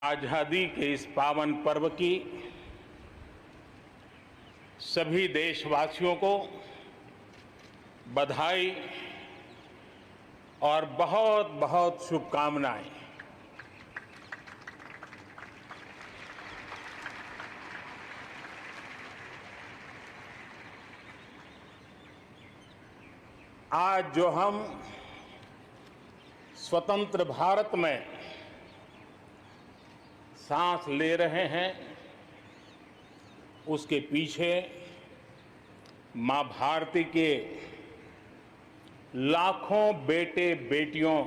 आजादी के इस पावन पर्व की सभी देशवासियों को बधाई और बहुत बहुत शुभकामनाएं। आज जो हम स्वतंत्र भारत में सांस ले रहे हैं, उसके पीछे मां भारती के लाखों बेटे बेटियों,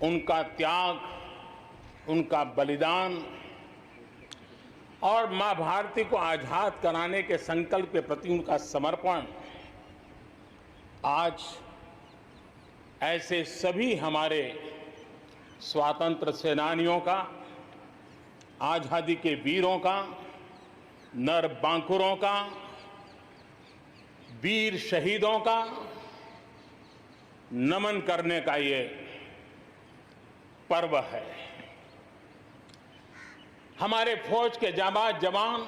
उनका त्याग, उनका बलिदान और मां भारती को आजाद कराने के संकल्प के प्रति उनका समर्पण आज ऐसे सभी हमारे स्वातंत्र सेनानियों का, आजादी के वीरों का, नर बांकुरों का, वीर शहीदों का नमन करने का ये पर्व है। हमारे फौज के जाबाज जवान,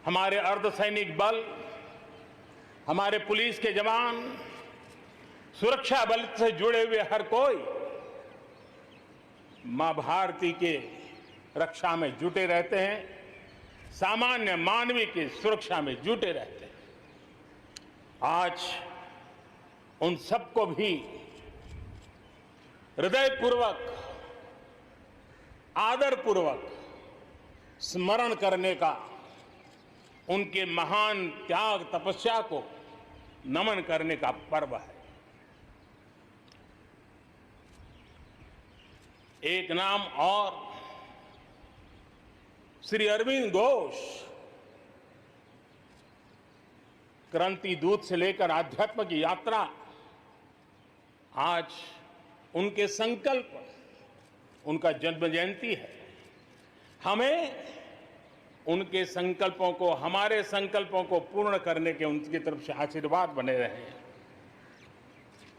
हमारे अर्धसैनिक बल, हमारे पुलिस के जवान, सुरक्षा बल से जुड़े हुए हर कोई मां भारती के रक्षा में जुटे रहते हैं, सामान्य मानवीय की सुरक्षा में जुटे रहते हैं। आज उन सबको भी हृदयपूर्वक, आदरपूर्वक स्मरण करने का, उनके महान त्याग तपस्या को नमन करने का पर्व है। एक नाम और, श्री अरविंद घोष क्रांति दूत से लेकर आध्यात्म की यात्रा, आज उनके संकल्प, उनका जन्म जयंती है। हमें उनके संकल्पों को, हमारे संकल्पों को पूर्ण करने के उनकी तरफ से आशीर्वाद बने रहे।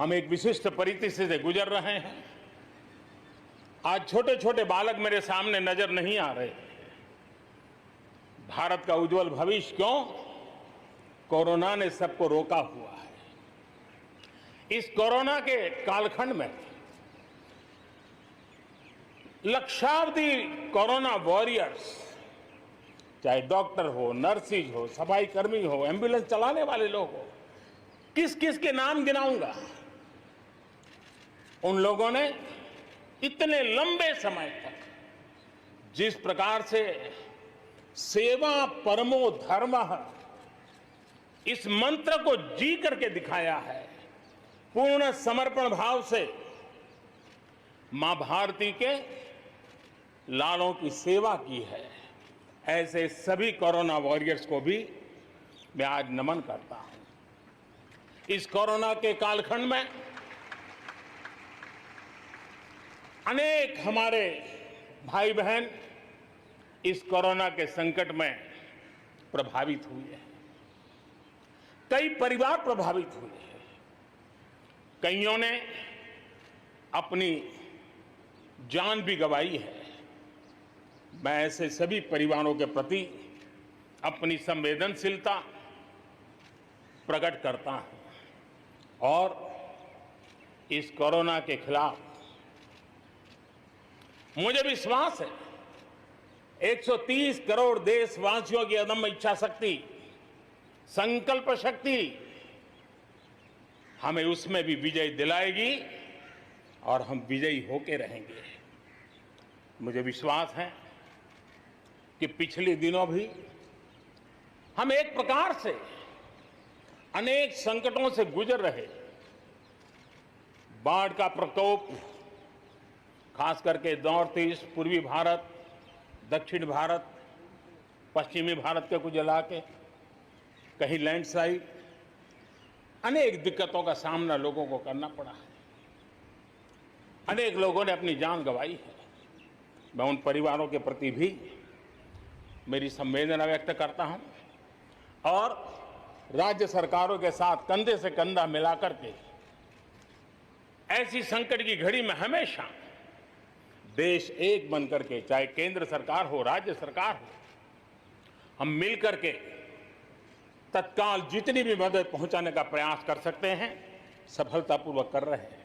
हम एक विशिष्ट परिस्थिति से गुजर रहे हैं। आज छोटे छोटे बालक मेरे सामने नजर नहीं आ रहे। भारत का उज्जवल भविष्य क्यों? कोरोना ने सबको रोका हुआ है। इस कोरोना के कालखंड में लक्षावधि कोरोना वॉरियर्स, चाहे डॉक्टर हो, नर्सिस हो, सफाई कर्मी हो, एम्बुलेंस चलाने वाले लोग हो, किस किस के नाम गिनाऊंगा। उन लोगों ने इतने लंबे समय तक जिस प्रकार से सेवा परमो धर्मः इस मंत्र को जी करके दिखाया है, पूर्ण समर्पण भाव से मां भारती के लालों की सेवा की है, ऐसे सभी कोरोना वॉरियर्स को भी मैं आज नमन करता हूं। इस कोरोना के कालखंड में अनेक हमारे भाई बहन इस कोरोना के संकट में प्रभावित हुए हैं। कई परिवार प्रभावित हुए हैं। कईयों ने अपनी जान भी गंवाई है। मैं ऐसे सभी परिवारों के प्रति अपनी संवेदनशीलता प्रकट करता हूं और इस कोरोना के खिलाफ मुझे विश्वास है 130 करोड़ देशवासियों की अदम्य इच्छा शक्ति, संकल्प शक्ति हमें उसमें भी विजय दिलाएगी और हम विजयी होके रहेंगे। मुझे विश्वास है कि पिछले दिनों भी हम एक प्रकार से अनेक संकटों से गुजर रहे। बाढ़ का प्रकोप, खास करके नॉर्थ ईस्ट, पूर्वी भारत, दक्षिण भारत, पश्चिमी भारत के कुछ इलाके, कहीं लैंडस्लाइड, अनेक दिक्कतों का सामना लोगों को करना पड़ा है। अनेक लोगों ने अपनी जान गंवाई है। मैं उन परिवारों के प्रति भी मेरी संवेदना व्यक्त करता हूं और राज्य सरकारों के साथ कंधे से कंधा मिलाकर के ऐसी संकट की घड़ी में हमेशा देश एक बनकर के, चाहे केंद्र सरकार हो, राज्य सरकार हो, हम मिलकर के तत्काल जितनी भी मदद पहुंचाने का प्रयास कर सकते हैं, सफलतापूर्वक कर रहे हैं।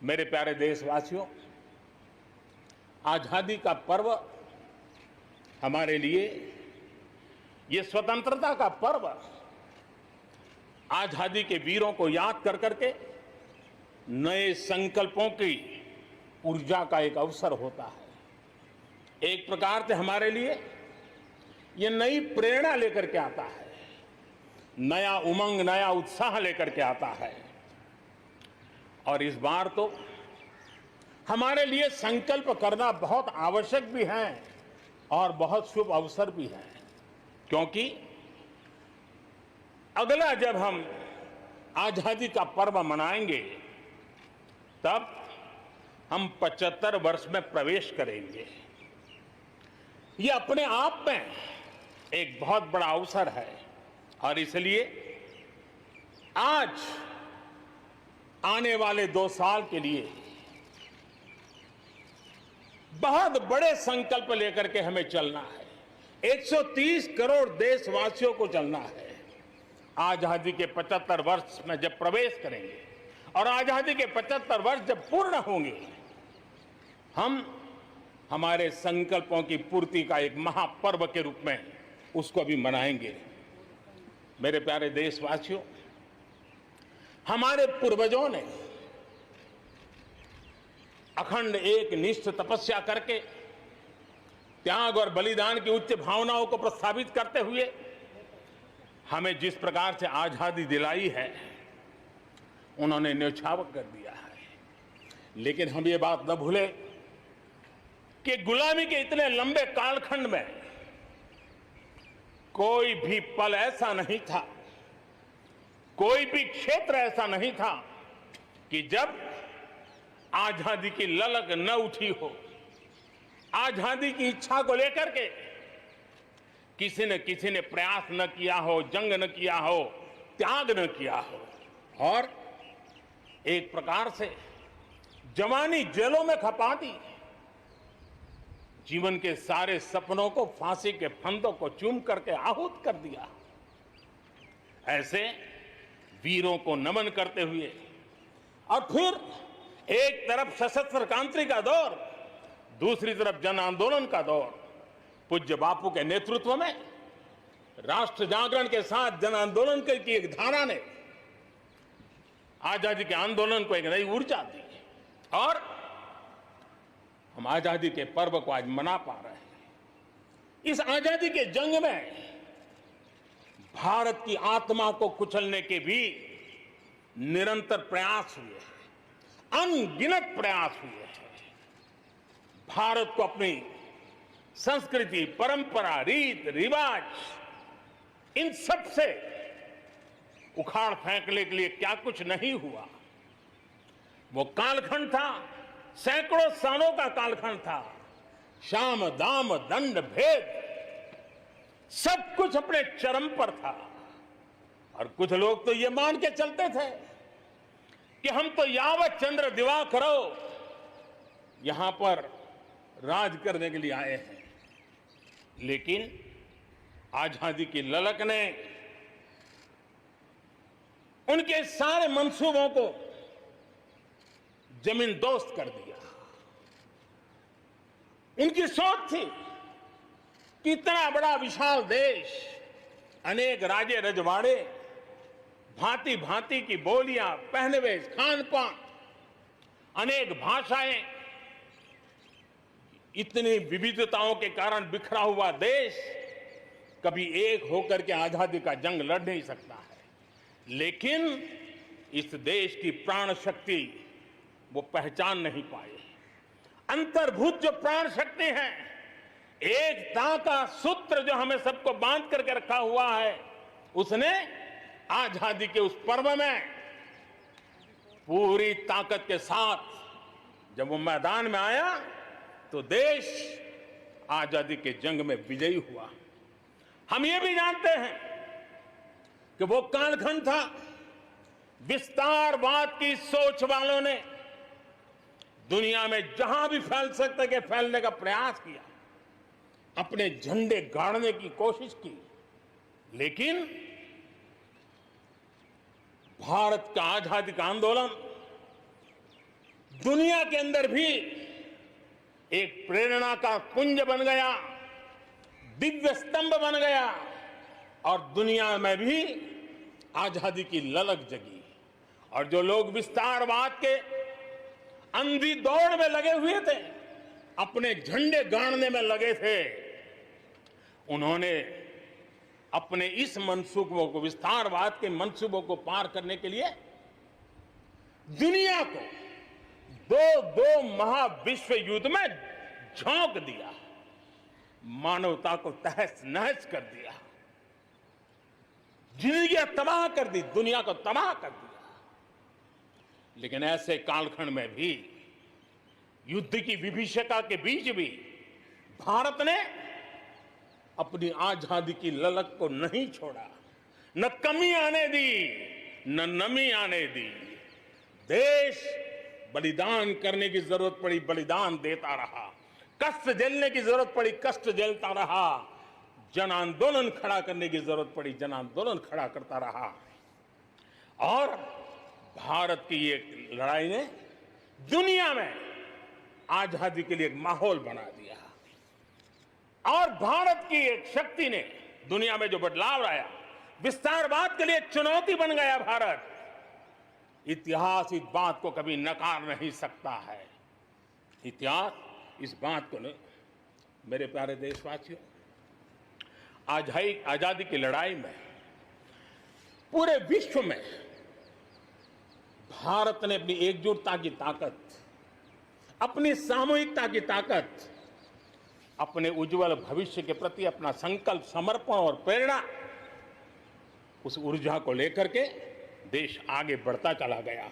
मेरे प्यारे देशवासियों, आजादी का पर्व हमारे लिए, ये स्वतंत्रता का पर्व आजादी के वीरों को याद कर करके नए संकल्पों की ऊर्जा का एक अवसर होता है। एक प्रकार से हमारे लिए ये नई प्रेरणा लेकर के आता है, नया उमंग, नया उत्साह लेकर के आता है। और इस बार तो हमारे लिए संकल्प करना बहुत आवश्यक भी है और बहुत शुभ अवसर भी है, क्योंकि अगला जब हम आजादी का पर्व मनाएंगे तब हम 75 वर्ष में प्रवेश करेंगे। ये अपने आप में एक बहुत बड़ा अवसर है और इसलिए आज आने वाले 2 साल के लिए बहुत बड़े संकल्प लेकर के हमें चलना है। 130 करोड़ देशवासियों को चलना है। आजादी के 75 वर्ष में जब प्रवेश करेंगे और आजादी के 75 वर्ष जब पूर्ण होंगे, हम हमारे संकल्पों की पूर्ति का एक महापर्व के रूप में उसको भी मनाएंगे। मेरे प्यारे देशवासियों, हमारे पूर्वजों ने अखंड एक निष्ठ तपस्या करके त्याग और बलिदान की उच्च भावनाओं को प्रस्तावित करते हुए हमें जिस प्रकार से आजादी दिलाई है, उन्होंने न्यौछावर कर दिया है। लेकिन हम ये बात न भूलें कि गुलामी के इतने लंबे कालखंड में कोई भी पल ऐसा नहीं था, कोई भी क्षेत्र ऐसा नहीं था कि जब आजादी की ललक न उठी हो, आजादी की इच्छा को लेकर के किसी ने प्रयास न किया हो, जंग न किया हो, त्याग न किया हो और एक प्रकार से जवानी जेलों में खपा दी, जीवन के सारे सपनों को फांसी के फंदों को चूम करके आहूत कर दिया। ऐसे वीरों को नमन करते हुए और फिर एक तरफ सशस्त्र क्रांति का दौर, दूसरी तरफ जन आंदोलन का दौर, पूज्य बापू के नेतृत्व में राष्ट्र जागरण के साथ जन आंदोलन की एक धारा ने आजादी के आंदोलन को एक नई ऊर्जा दी और हम आजादी के पर्व को आज मना पा रहे हैं। इस आजादी के जंग में भारत की आत्मा को कुचलने के भी निरंतर प्रयास हुए हैं, अनगिनत प्रयास हुए हैं। भारत को अपनी संस्कृति, परंपरा, रीत रिवाज, इन सब से उखाड़ फेंकने के लिए क्या कुछ नहीं हुआ। वो कालखंड था, सैकड़ों सालों का कालखंड था। शाम दाम दंड भेद सब कुछ अपने चरम पर था और कुछ लोग तो ये मान के चलते थे कि हम तो यावत चंद्र दिवाकरो यहां पर राज करने के लिए आए हैं। लेकिन आजादी की ललक ने उनके सारे मंसूबों को जमीन दोस्त कर दिया। उनकी सोच थी कि इतना बड़ा विशाल देश, अनेक राजे रजवाड़े, भांति भांति की बोलियां, पहनवेश, खान पान, अनेक भाषाएं, इतनी विविधताओं के कारण बिखरा हुआ देश कभी एक होकर के आजादी का जंग लड़ नहीं सकता है। लेकिन इस देश की प्राण शक्ति वो पहचान नहीं पाए। अंतर्भूत जो प्राण शक्ति है, एकता का सूत्र जो हमें सबको बांध करके रखा हुआ है, उसने आजादी के उस पर्व में पूरी ताकत के साथ जब वो मैदान में आया तो देश आजादी के जंग में विजयी हुआ। हम ये भी जानते हैं कि वो कालखंड था विस्तारवाद की सोच वालों ने दुनिया में जहां भी फैल सकते के फैलने का प्रयास किया, अपने झंडे गाड़ने की कोशिश की, लेकिन भारत का आजादी का आंदोलन दुनिया के अंदर भी एक प्रेरणा का पुंज बन गया, दिव्य स्तंभ बन गया और दुनिया में भी आजादी की ललक जगी। और जो लोग विस्तारवाद के अंधी दौड़ में लगे हुए थे, अपने झंडे गाड़ने में लगे थे, उन्होंने अपने इस मंसूबों को, विस्तारवाद के मंसूबों को पार करने के लिए दुनिया को दो महाविश्व युद्ध में झोंक दिया, मानवता को तहस नहस कर दिया, जिंदगियां तबाह कर दी, दुनिया को तबाह कर दिया। लेकिन ऐसे कालखंड में भी, युद्ध की विभीषिका के बीच भी भारत ने अपनी आजादी की ललक को नहीं छोड़ा, न कमी आने दी, न नमी आने दी। देश बलिदान करने की जरूरत पड़ी, बलिदान देता रहा, कष्ट झेलने की जरूरत पड़ी, कष्ट झेलता रहा, जन आंदोलन खड़ा करने की जरूरत पड़ी, जन आंदोलन खड़ा करता रहा। और भारत की ये लड़ाई ने दुनिया में आजादी के लिए एक माहौल बना दिया और भारत की एक शक्ति ने दुनिया में जो बदलाव लाया, विस्तारवाद के लिए चुनौती बन गया भारत। इतिहास इस बात को कभी नकार नहीं सकता है। इतिहास इस बात को नहीं। मेरे प्यारे देशवासियों, आजादी की लड़ाई में पूरे विश्व में भारत ने अपनी एकजुटता की ताकत, अपनी सामूहिकता की ताकत, अपने उज्जवल भविष्य के प्रति अपना संकल्प, समर्पण और प्रेरणा, उस ऊर्जा को लेकर के देश आगे बढ़ता चला गया।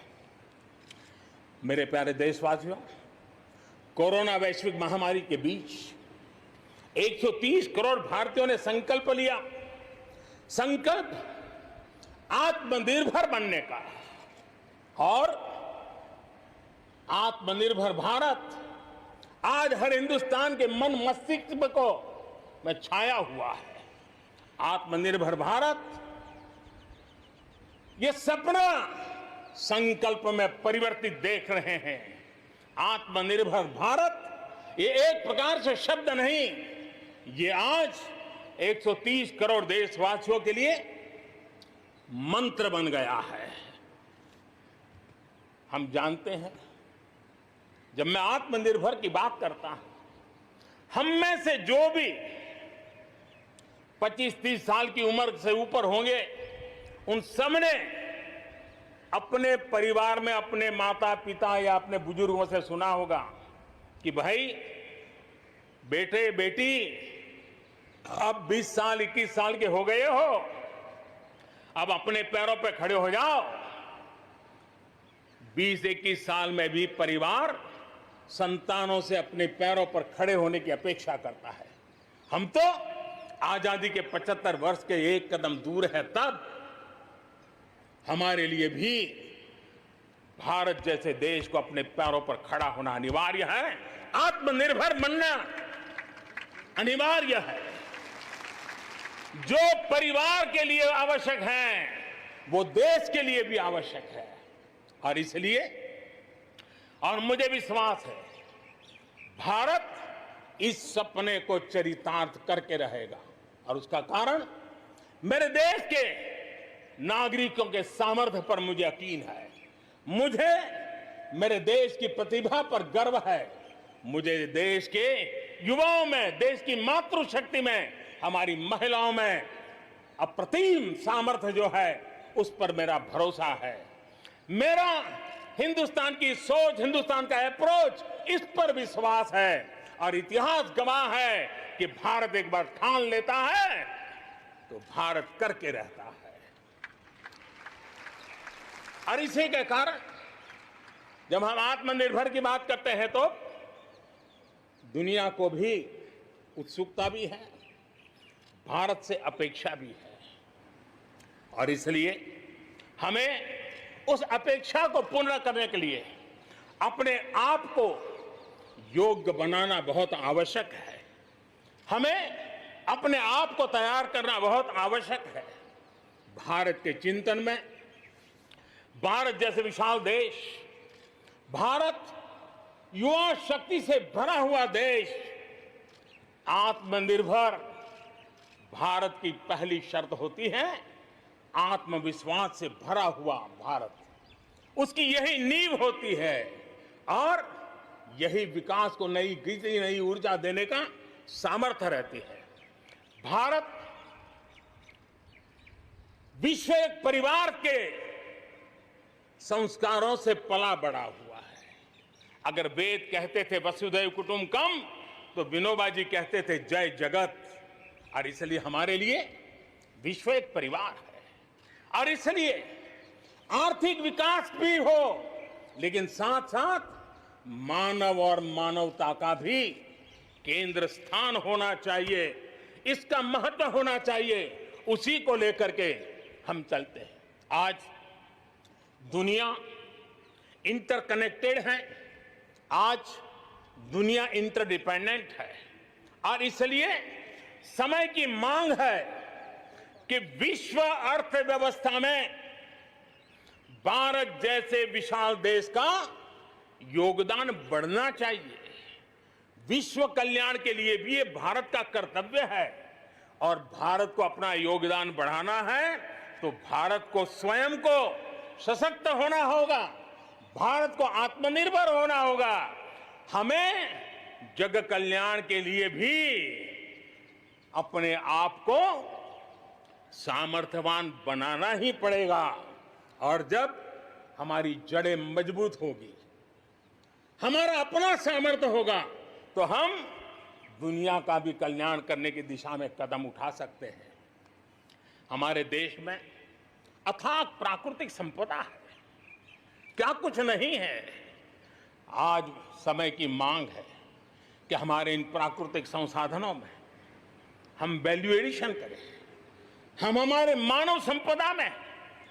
मेरे प्यारे देशवासियों, कोरोना वैश्विक महामारी के बीच 130 करोड़ भारतीयों ने संकल्प लिया, संकल्प आत्मनिर्भर बनने का। और आत्मनिर्भर भारत आज हर हिंदुस्तान के मन मस्तिष्क को में छाया हुआ है। आत्मनिर्भर भारत, ये सपना संकल्प में परिवर्तित देख रहे हैं। आत्मनिर्भर भारत ये एक प्रकार से शब्द नहीं, ये आज 130 करोड़ देशवासियों के लिए मंत्र बन गया है। हम जानते हैं, जब मैं आत्मनिर्भर की बात करता हूं, हम में से जो भी 25-30 साल की उम्र से ऊपर होंगे, उन सब ने अपने परिवार में अपने माता पिता या अपने बुजुर्गों से सुना होगा कि भाई बेटे बेटी, अब 20 साल 21 साल के हो गए हो, अब अपने पैरों पे खड़े हो जाओ। 20-21 साल में भी परिवार संतानों से अपने पैरों पर खड़े होने की अपेक्षा करता है। हम तो आजादी के 75 वर्ष के एक कदम दूर है, तब हमारे लिए भी भारत जैसे देश को अपने पैरों पर खड़ा होना अनिवार्य है। आत्मनिर्भर बनना अनिवार्य है। जो परिवार के लिए आवश्यक है, वो देश के लिए भी आवश्यक है। और इसलिए, और मुझे विश्वास है, भारत इस सपने को चरितार्थ करके रहेगा। और उसका कारण मेरे देश के नागरिकों के सामर्थ्य पर मुझे यकीन है। मुझे मेरे देश की प्रतिभा पर गर्व है। मुझे देश के युवाओं में, देश की मातृशक्ति में, हमारी महिलाओं में अप्रतिम सामर्थ्य जो है, उस पर मेरा भरोसा है। मेरा हिंदुस्तान की सोच, हिंदुस्तान का अप्रोच, इस पर विश्वास है। और इतिहास गवाह है कि भारत एक बार ठान लेता है तो भारत करके रहता है। और इसी के कारण जब हम आत्मनिर्भर की बात करते हैं तो दुनिया को भी उत्सुकता भी है, भारत से अपेक्षा भी है। और इसलिए हमें उस अपेक्षा को पूर्ण करने के लिए अपने आप को योग्य बनाना बहुत आवश्यक है। हमें अपने आप को तैयार करना बहुत आवश्यक है। भारत के चिंतन में भारत जैसे विशाल देश, भारत युवा शक्ति से भरा हुआ देश, आत्मनिर्भर भारत की पहली शर्त होती है आत्मविश्वास से भरा हुआ भारत। उसकी यही नींव होती है और यही विकास को नई गति, नई ऊर्जा देने का सामर्थ्य रहती है। भारत विश्व एक परिवार के संस्कारों से पला बड़ा हुआ है। अगर वेद कहते थे वसुधैव कुटुंबकम, तो विनोबा जी कहते थे जय जगत। और इसलिए हमारे लिए विश्व एक परिवार है। और इसलिए आर्थिक विकास भी हो, लेकिन साथ साथ मानव और मानवता का भी केंद्र स्थान होना चाहिए, इसका महत्व होना चाहिए। उसी को लेकर के हम चलते हैं। आज दुनिया इंटरकनेक्टेड है, आज दुनिया इंटरडिपेंडेंट है और इसलिए समय की मांग है कि विश्व अर्थव्यवस्था में भारत जैसे विशाल देश का योगदान बढ़ना चाहिए। विश्व कल्याण के लिए भी ये भारत का कर्तव्य है और भारत को अपना योगदान बढ़ाना है तो भारत को स्वयं को सशक्त होना होगा, भारत को आत्मनिर्भर होना होगा। हमें जग कल्याण के लिए भी अपने आप को सामर्थ्यवान बनाना ही पड़ेगा। और जब हमारी जड़ें मजबूत होगी, हमारा अपना सामर्थ्य होगा, तो हम दुनिया का भी कल्याण करने की दिशा में कदम उठा सकते हैं। हमारे देश में अथाक प्राकृतिक संपदा है, क्या कुछ नहीं है। आज समय की मांग है कि हमारे इन प्राकृतिक संसाधनों में हम वैल्यू एडिशन करें, हम हमारे मानव संपदा में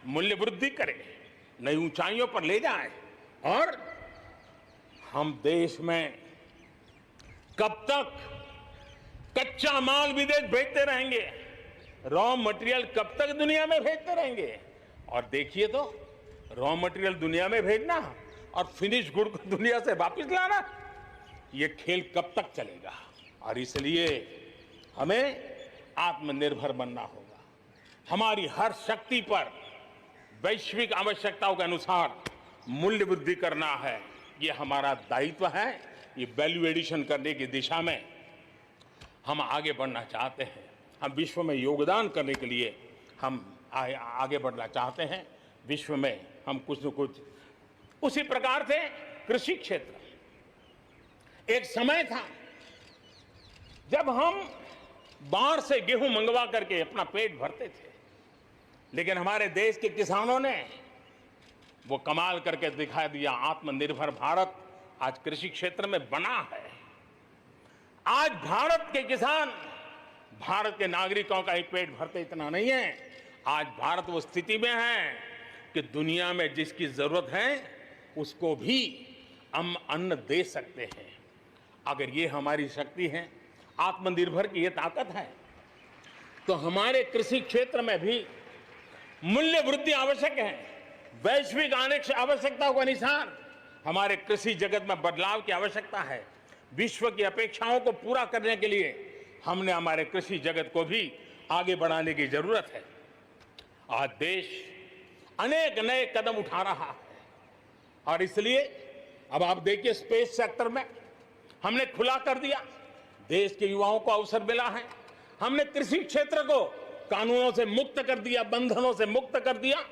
मूल्य वृद्धि करें, नई ऊंचाइयों पर ले जाएं। और हम देश में कब तक कच्चा माल विदेश भेजते रहेंगे, रॉ मटेरियल कब तक दुनिया में भेजते रहेंगे। और देखिए तो रॉ मटेरियल दुनिया में भेजना और फिनिश गुड को दुनिया से वापस लाना, ये खेल कब तक चलेगा। और इसलिए हमें आत्मनिर्भर बनना होगा। हमारी हर शक्ति पर वैश्विक आवश्यकताओं के अनुसार मूल्य वृद्धि करना है, ये हमारा दायित्व है। ये वैल्यू एडिशन करने की दिशा में हम आगे बढ़ना चाहते हैं। हम विश्व में योगदान करने के लिए हम आगे बढ़ना चाहते हैं। विश्व में हम कुछ न कुछ, उसी प्रकार से कृषि क्षेत्र, एक समय था जब हम बाहर से गेहूं मंगवा करके अपना पेट भरते थे, लेकिन हमारे देश के किसानों ने वो कमाल करके दिखा दिया। आत्मनिर्भर भारत आज कृषि क्षेत्र में बना है। आज भारत के किसान, भारत के नागरिकों का ही पेट भरते इतना नहीं है। आज भारत वो स्थिति में है कि दुनिया में जिसकी जरूरत है उसको भी हम अन्न दे सकते हैं। अगर ये हमारी शक्ति है, आत्मनिर्भर की ये ताकत है, तो हमारे कृषि क्षेत्र में भी मूल्य वृद्धि आवश्यक है। वैश्विक आवश्यकताओं के अनुसार हमारे कृषि जगत में बदलाव की आवश्यकता है। विश्व की अपेक्षाओं को पूरा करने के लिए हमने हमारे कृषि जगत को भी आगे बढ़ाने की जरूरत है। आज देश अनेक नए कदम उठा रहा है और इसलिए अब आप देखिए स्पेस सेक्टर में हमने खुला कर दिया, देश के युवाओं को अवसर मिला है। हमने कृषि क्षेत्र को कानूनों से मुक्त कर दिया, बंधनों से मुक्त कर दिया।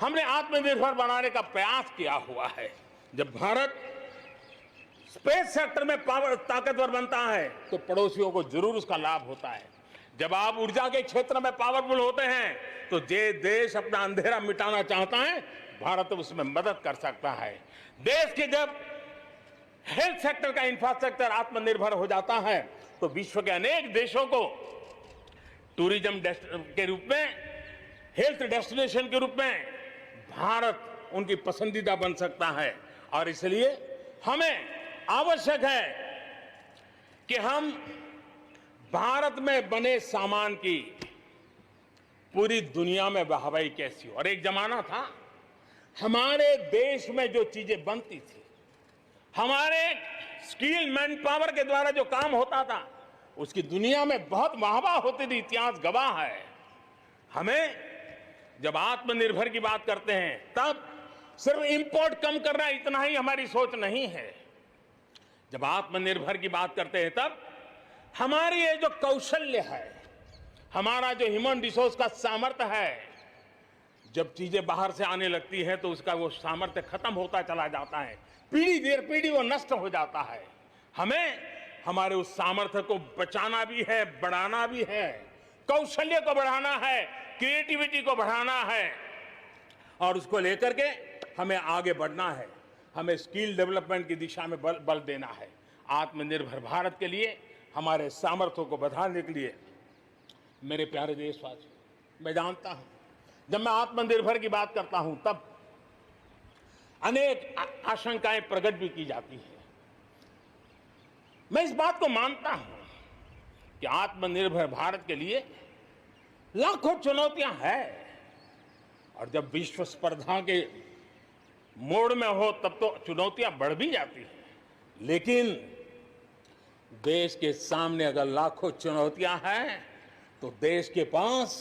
हमने आत्मनिर्भर बनाने का प्रयास किया हुआ है। जब भारत स्पेस सेक्टर में ताकतवर बनता है तो पड़ोसियों को जरूर उसका लाभ होता है। जब आप ऊर्जा के क्षेत्र में पावरफुल होते हैं तो जे देश अपना अंधेरा मिटाना चाहता है, भारत उसमें मदद कर सकता है। देश के जब हेल्थ सेक्टर का इंफ्रास्ट्रक्चर आत्मनिर्भर हो जाता है तो विश्व के अनेक देशों को टूरिज्म के रूप में, हेल्थ डेस्टिनेशन के रूप में भारत उनकी पसंदीदा बन सकता है। और इसलिए हमें आवश्यक है कि हम भारत में बने सामान की पूरी दुनिया में वाहवाही कैसी हो। और एक जमाना था हमारे देश में जो चीजें बनती थी, हमारे स्किल मैन पावर के द्वारा जो काम होता था, उसकी दुनिया में बहुत वाहवाह होती थी। इतिहास गवाह है। हमें जब आत्मनिर्भर की बात करते हैं तब सिर्फ इंपोर्ट कम करना इतना ही हमारी सोच नहीं है। जब आत्मनिर्भर की बात करते हैं तब हमारी ये जो कौशल्य है, हमारा जो ह्यूमन रिसोर्स का सामर्थ्य है, जब चीजें बाहर से आने लगती है तो उसका वो सामर्थ्य खत्म होता चला जाता है। पीढ़ी दर पीढ़ी वो नष्ट हो जाता है। हमें हमारे उस सामर्थ्य को बचाना भी है, बढ़ाना भी है, कौशल्य को बढ़ाना है, क्रिएटिविटी को बढ़ाना है और उसको लेकर के हमें आगे बढ़ना है। हमें स्किल डेवलपमेंट की दिशा में बल देना है। आत्मनिर्भर भारत के लिए, हमारे सामर्थ्य को बढ़ाने के लिए मेरे प्यारे देशवासियों, मैं जानता हूं जब मैं आत्मनिर्भर की बात करता हूं तब अनेक आशंकाएं प्रकट भी की जाती हैं। मैं इस बात को मानता हूं कि आत्मनिर्भर भारत के लिए लाखों चुनौतियां हैं और जब विश्व स्पर्धा के मोड़ में हो तब तो चुनौतियां बढ़ भी जाती हैं। लेकिन देश के सामने अगर लाखों चुनौतियां हैं तो देश के पास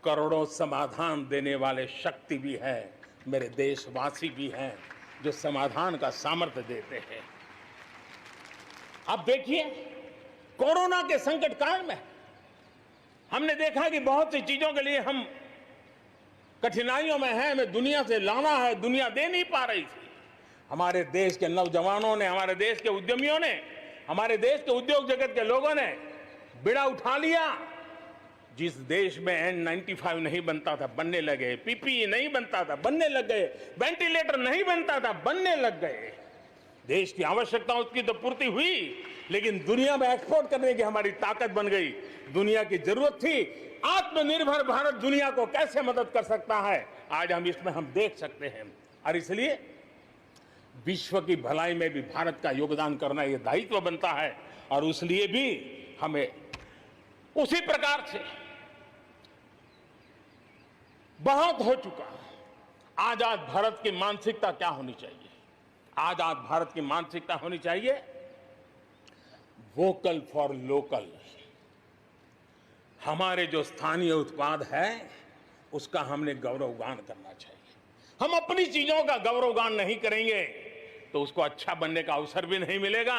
करोड़ों समाधान देने वाले शक्ति भी है, मेरे देशवासी भी हैं जो समाधान का सामर्थ्य देते हैं। आप देखिए कोरोना के संकट काल में हमने देखा कि बहुत सी चीजों के लिए हम कठिनाइयों में हैं, हमें दुनिया से लाना है, दुनिया दे नहीं पा रही थी। हमारे देश के नौजवानों ने, हमारे देश के उद्यमियों ने, हमारे देश के उद्योग जगत के लोगों ने बिड़ा उठा लिया। जिस देश में N95 नहीं बनता था बनने लगे, PPE नहीं बनता था बनने लग गए, वेंटिलेटर नहीं बनता था बनने लग गए। देश की आवश्यकताओं की तो पूर्ति हुई, लेकिन दुनिया में एक्सपोर्ट करने की हमारी ताकत बन गई। दुनिया की जरूरत थी आत्मनिर्भर भारत दुनिया को कैसे मदद कर सकता है, आज हम इसमें देख सकते हैं। और इसलिए विश्व की भलाई में भी भारत का योगदान करना यह दायित्व बनता है और उसलिए भी हमें उसी प्रकार से बहुत हो चुका। आजाद भारत की मानसिकता क्या होनी चाहिए? आजाद भारत की मानसिकता होनी चाहिए वोकल फॉर लोकल। हमारे जो स्थानीय उत्पाद है उसका हमने गौरवगान करना चाहिए। हम अपनी चीजों का गौरवगान नहीं करेंगे तो उसको अच्छा बनने का अवसर भी नहीं मिलेगा,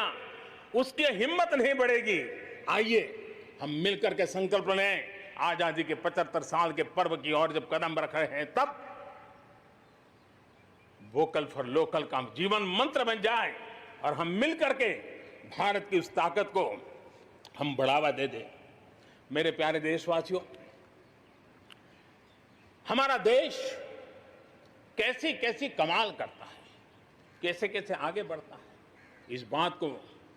उसकी हिम्मत नहीं बढ़ेगी। आइए हम मिलकर के संकल्प लें, आजादी के 75 साल के पर्व की ओर जब कदम रख रहे हैं तब वोकल फॉर लोकल का जीवन मंत्र बन जाए और हम मिलकर के भारत की उस ताकत को हम बढ़ावा दे दें। मेरे प्यारे देशवासियों, हमारा देश कैसी कैसी कमाल करता है, कैसे कैसे आगे बढ़ता है, इस बात को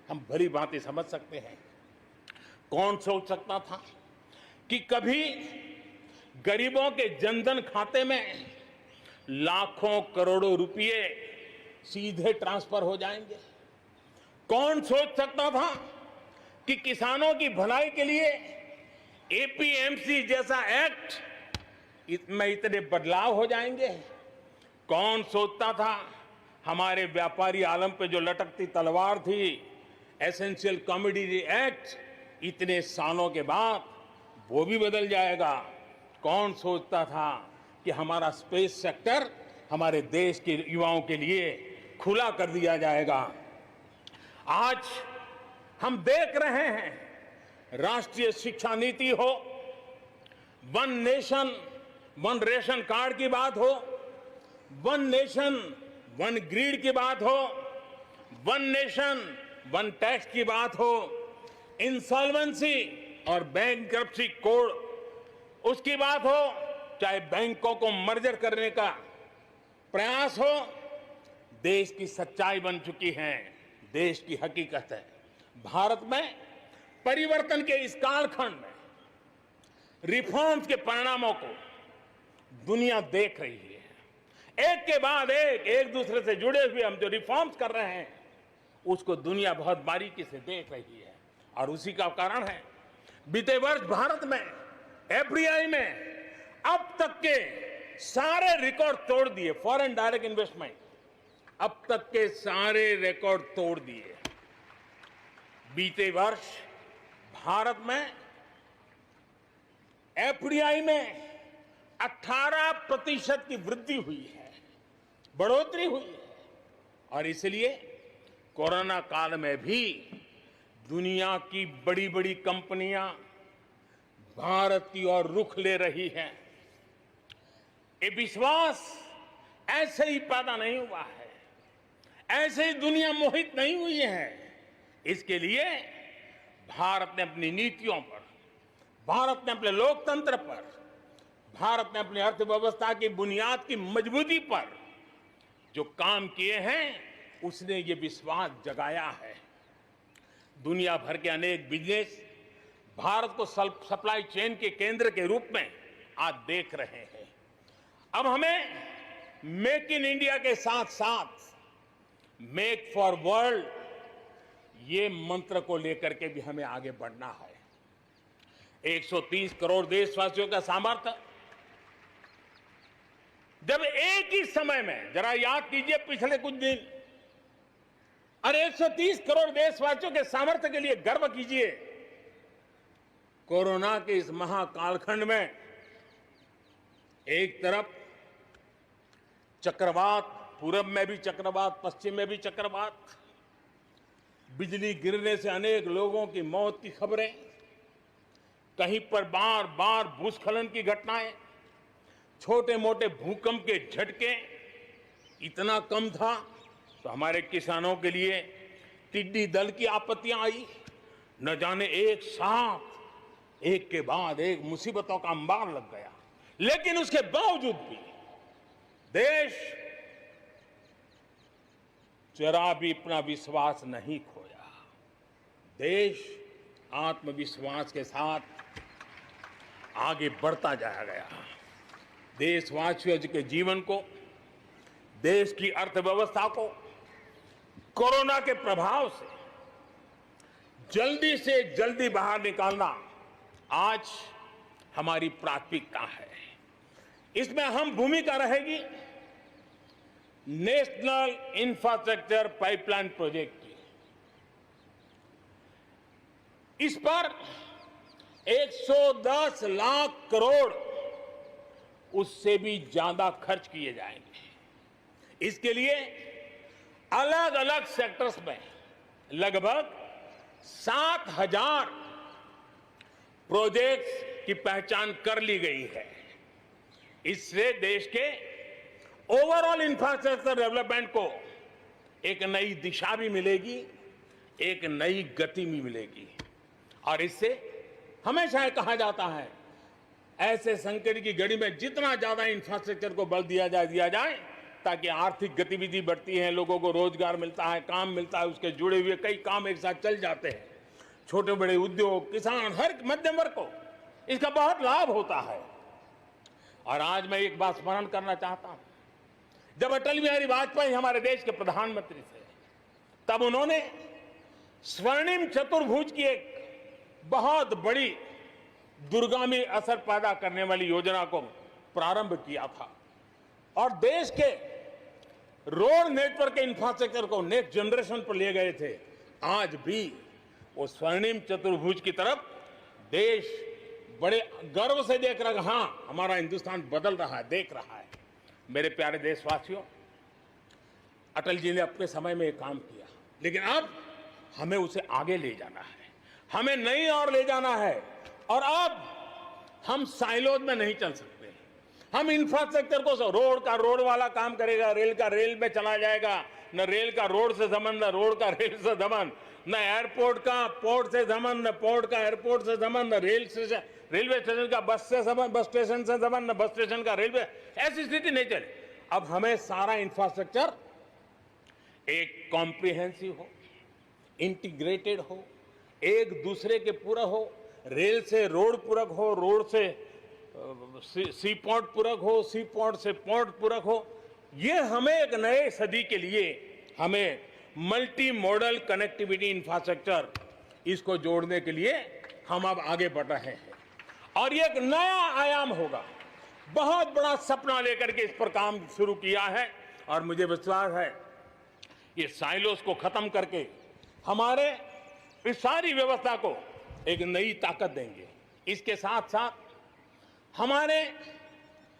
हम भली भांति समझ सकते हैं। कौन सोच सकता था कि कभी गरीबों के जनधन खाते में लाखों करोड़ों रुपए सीधे ट्रांसफर हो जाएंगे? कौन सोच सकता था कि किसानों की भलाई के लिए एपीएमसी जैसा एक्ट में इतने बदलाव हो जाएंगे? कौन सोचता था हमारे व्यापारी आलम पे जो लटकती तलवार थी, एसेंशियल कमोडिटी एक्ट, इतने सालों के बाद वो भी बदल जाएगा? कौन सोचता था कि हमारा स्पेस सेक्टर हमारे देश के युवाओं के लिए खुला कर दिया जाएगा? आज हम देख रहे हैं राष्ट्रीय शिक्षा नीति हो, one nation one ration card की बात हो, वन नेशन वन ग्रिड की बात हो, वन नेशन वन टैक्स की बात हो, इंसॉल्वेंसी और बैंकरप्सी कोड उसकी बात हो, चाहे बैंकों को मर्जर करने का प्रयास हो, देश की सच्चाई बन चुकी है, देश की हकीकत है। भारत में परिवर्तन के इस कालखंड में रिफॉर्म्स के परिणामों को दुनिया देख रही है। एक के बाद एक दूसरे से जुड़े हुए हम जो रिफॉर्म्स कर रहे हैं उसको दुनिया बहुत बारीकी से देख रही है और उसी का कारण है बीते वर्ष भारत में एफडीआई में अब तक के सारे रिकॉर्ड तोड़ दिए। फॉरेन डायरेक्ट इन्वेस्टमेंट अब तक के सारे रिकॉर्ड तोड़ दिए। बीते वर्ष भारत में एफडीआई में 18% की वृद्धि हुई है, बढ़ोतरी हुई है। और इसलिए कोरोना काल में भी दुनिया की बड़ी बड़ी कंपनियां भारत की ओर रुख ले रही हैं। ये विश्वास ऐसे ही पैदा नहीं हुआ है, ऐसे ही दुनिया मोहित नहीं हुई है। इसके लिए भारत ने अपनी नीतियों पर, भारत ने अपने लोकतंत्र पर, भारत ने अपनी अर्थव्यवस्था की बुनियाद की मजबूती पर जो काम किए हैं, उसने ये विश्वास जगाया है। दुनिया भर के अनेक बिजनेस भारत को सप्लाई चेन के केंद्र के रूप में आज देख रहे हैं। अब हमें मेक इन इंडिया के साथ साथ मेक फॉर वर्ल्ड ये मंत्र को लेकर के भी हमें आगे बढ़ना है। 130 करोड़ देशवासियों का सामर्थ्य, जब एक ही समय में, जरा याद कीजिए पिछले कुछ दिन, और 130 करोड़ देशवासियों के सामर्थ्य के लिए गर्व कीजिए। कोरोना के इस महाकालखंड में एक तरफ चक्रवात, पूरब में भी चक्रवात, पश्चिम में भी चक्रवात, बिजली गिरने से अनेक लोगों की मौत की खबरें, कहीं पर बार बार भूस्खलन की घटनाएं, छोटे मोटे भूकंप के झटके। इतना कम था तो हमारे किसानों के लिए टिड्डी दल की आपत्तियां आई। न जाने एक साथ एक के बाद एक मुसीबतों का अंबार लग गया। लेकिन उसके बावजूद भी देश जरा भी अपना विश्वास नहीं खोया। देश आत्मविश्वास के साथ आगे बढ़ता जाया गया। देशवासियों के जीवन को, देश की अर्थव्यवस्था को कोरोना के प्रभाव से जल्दी से जल्दी बाहर निकालना आज हमारी प्राथमिकता है। इसमें अहम भूमिका रहेगी नेशनल इंफ्रास्ट्रक्चर पाइपलाइन प्रोजेक्ट की। इस पर 110 लाख करोड़, उससे भी ज्यादा खर्च किए जाएंगे। इसके लिए अलग अलग सेक्टर्स में लगभग 7,000 प्रोजेक्ट्स की पहचान कर ली गई है। इससे देश के ओवरऑल इंफ्रास्ट्रक्चर डेवलपमेंट को एक नई दिशा भी मिलेगी, एक नई गति भी मिलेगी। और इससे हमेशा कहा जाता है, ऐसे संकट की घड़ी में जितना ज्यादा इंफ्रास्ट्रक्चर को बल दिया जाए ताकि आर्थिक गतिविधि बढ़ती है, लोगों को रोजगार मिलता है, काम मिलता है, उसके जुड़े हुए कई काम एक साथ चल जाते हैं। छोटे बड़े उद्योग, किसान, हर मध्यम वर्ग को इसका बहुत लाभ होता है। और आज मैं एक बात स्मरण करना चाहता हूं, जब अटल बिहारी वाजपेयी हमारे देश के प्रधानमंत्री थे, तब उन्होंने स्वर्णिम चतुर्भुज की एक बहुत बड़ी दूरगामी असर पैदा करने वाली योजना को प्रारंभ किया था और देश के रोड नेटवर्क के इंफ्रास्ट्रक्चर को नेक्स्ट जनरेशन पर ले गए थे। आज भी वो स्वर्णिम चतुर्भुज की तरफ देश बड़े गर्व से देख रहा है। हाँ, हमारा हिंदुस्तान बदल रहा है, देख रहा है। मेरे प्यारे देशवासियों, अटल जी ने अपने समय में ये काम किया, लेकिन अब हमें उसे आगे ले जाना है, हमें नई ओर ले जाना है। और अब हम साइलोज में नहीं चल सकते। हम इंफ्रास्ट्रक्चर को, रोड का रोड वाला काम करेगा, रेल का रेल में चला जाएगा, न रेल का रोड से संबंध, न रोड का रेल से संबंध, न एयरपोर्ट का पोर्ट से संबंध, न पोर्ट का एयरपोर्ट से संबंध, न रेलवे स्टेशन का बस से संबंध, बस स्टेशन से संबंध, न बस स्टेशन का रेलवे। ऐसी स्थिति नहीं चले। अब हमें सारा इंफ्रास्ट्रक्चर एक कॉम्प्रिहेंसिव हो, इंटीग्रेटेड हो, एक दूसरे के पूरक हो, रेल से रोड पूरक हो, रोड से सी पोर्ट पूरक हो, सी पोर्ट से पोर्ट पूरक हो। ये हमें एक नए सदी के लिए हमें मल्टी मॉडल कनेक्टिविटी इंफ्रास्ट्रक्चर, इसको जोड़ने के लिए हम अब आगे बढ़ रहे हैं और ये एक नया आयाम होगा। बहुत बड़ा सपना लेकर के इस पर काम शुरू किया है और मुझे विश्वास है ये साइलोस को खत्म करके हमारे इस सारी व्यवस्था को एक नई ताकत देंगे। इसके साथ साथ हमारे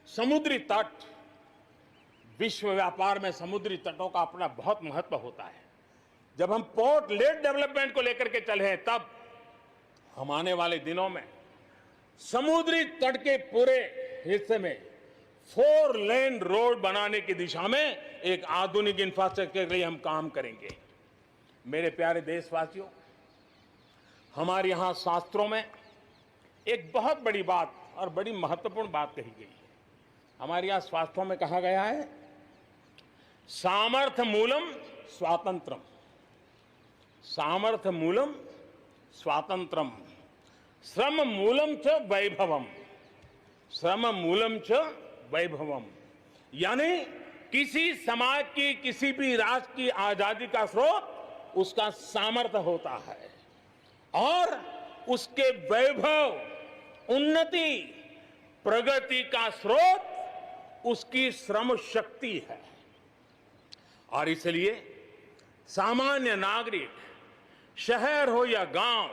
समुद्री तट, विश्व व्यापार में समुद्री तटों का अपना बहुत महत्व होता है। जब हम पोर्ट लेड डेवलपमेंट को लेकर के चले हैं, तब हम आने वाले दिनों में समुद्री तट के पूरे हिस्से में 4 लेन रोड बनाने की दिशा में एक आधुनिक इंफ्रास्ट्रक्चर के लिए हम काम करेंगे। मेरे प्यारे देशवासियों, हमारे यहां शास्त्रों में एक बहुत बड़ी बात और बड़ी महत्वपूर्ण बात कही गई है। हमारे यहां शास्त्रों में कहा गया है, सामर्थ्य मूलम स्वातंत्रम, सामर्थ्य मूलम स्वातंत्रम, श्रम मूलम च वैभवम, श्रम मूलम च वैभवम। यानी किसी समाज की, किसी भी राष्ट्र की आजादी का स्रोत उसका सामर्थ्य होता है और उसके वैभव, उन्नति, प्रगति का स्रोत उसकी श्रम शक्ति है। और इसलिए सामान्य नागरिक, शहर हो या गांव,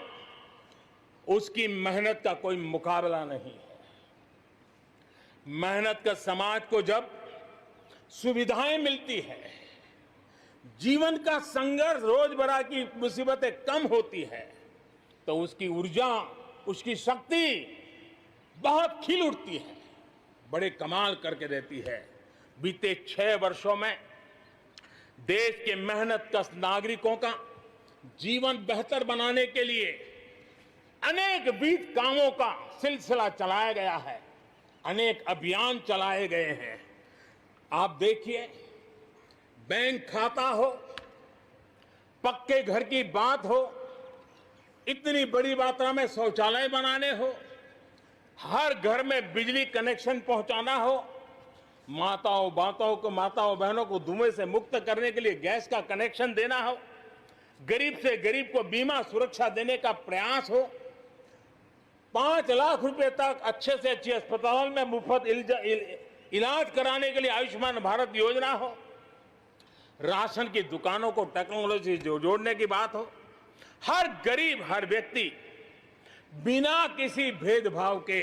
उसकी मेहनत का कोई मुकाबला नहीं है। मेहनत का समाज को जब सुविधाएं मिलती है, जीवन का संघर्ष, रोजमर्रा की मुसीबतें कम होती है, तो उसकी ऊर्जा, उसकी शक्ति बहुत खिल उठती है, बड़े कमाल करके देती है। बीते 6 वर्षों में देश के मेहनत कश नागरिकों का जीवन बेहतर बनाने के लिए अनेक विविध कामों का सिलसिला चलाया गया है, अनेक अभियान चलाए गए हैं। आप देखिए, बैंक खाता हो, पक्के घर की बात हो, इतनी बड़ी मात्रा में शौचालय बनाने हो, हर घर में बिजली कनेक्शन पहुंचाना हो, माताओं बहनों को धुएं से मुक्त करने के लिए गैस का कनेक्शन देना हो, गरीब से गरीब को बीमा सुरक्षा देने का प्रयास हो, 5 लाख रुपए तक अच्छे से अच्छे अस्पताल में मुफ्त इलाज कराने के लिए आयुष्मान भारत योजना हो, राशन की दुकानों को टेक्नोलॉजी से जोड़ने की बात हो, हर गरीब, हर व्यक्ति बिना किसी भेदभाव के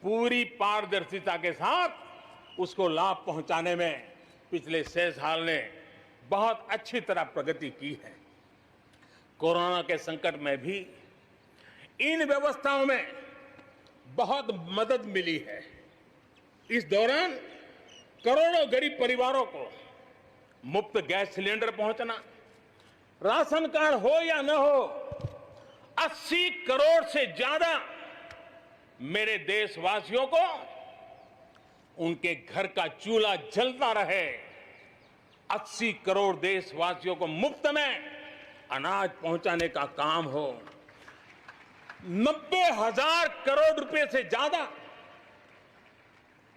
पूरी पारदर्शिता के साथ उसको लाभ पहुंचाने में पिछले 6 साल ने बहुत अच्छी तरह प्रगति की है। कोरोना के संकट में भी इन व्यवस्थाओं में बहुत मदद मिली है। इस दौरान करोड़ों गरीब परिवारों को मुफ्त गैस सिलेंडर पहुंचना, राशन कार्ड हो या न हो, 80 करोड़ से ज्यादा मेरे देशवासियों को उनके घर का चूल्हा जलता रहे, 80 करोड़ देशवासियों को मुफ्त में अनाज पहुंचाने का काम हो, 90,000 करोड़ रुपए से ज्यादा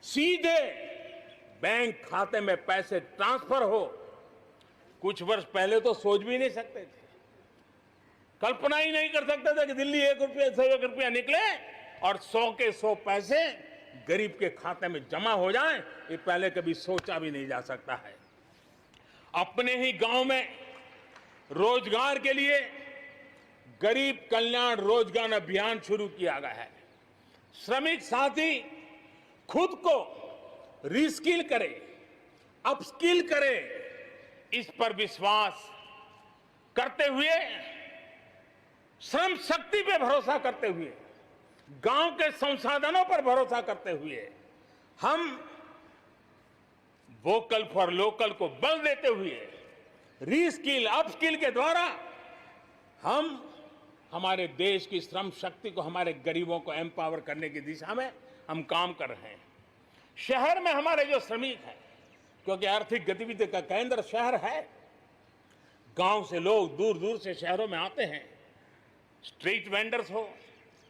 सीधे बैंक खाते में पैसे ट्रांसफर हो। कुछ वर्ष पहले तो सोच भी नहीं सकते थे, कल्पना ही नहीं कर सकते थे कि दिल्ली 1 रुपया से 1 रुपया निकले और 100 के 100 पैसे गरीब के खाते में जमा हो जाए, ये पहले कभी सोचा भी नहीं जा सकता है। अपने ही गांव में रोजगार के लिए गरीब कल्याण रोजगार अभियान शुरू किया गया है। श्रमिक साथी खुद को रिस्किल करे, अपस्किल करे, इस पर विश्वास करते हुए, श्रम शक्ति पे भरोसा करते हुए, गांव के संसाधनों पर भरोसा करते हुए, हम वोकल फॉर लोकल को बल देते हुए, रीस्किल, अपस्किल के द्वारा हम हमारे देश की श्रम शक्ति को, हमारे गरीबों को एम्पावर करने की दिशा में हम काम कर रहे हैं। शहर में हमारे जो श्रमिक हैं, क्योंकि आर्थिक गतिविधि का केंद्र शहर है, गांव से लोग दूर दूर से शहरों में आते हैं। स्ट्रीट वेंडर्स हो,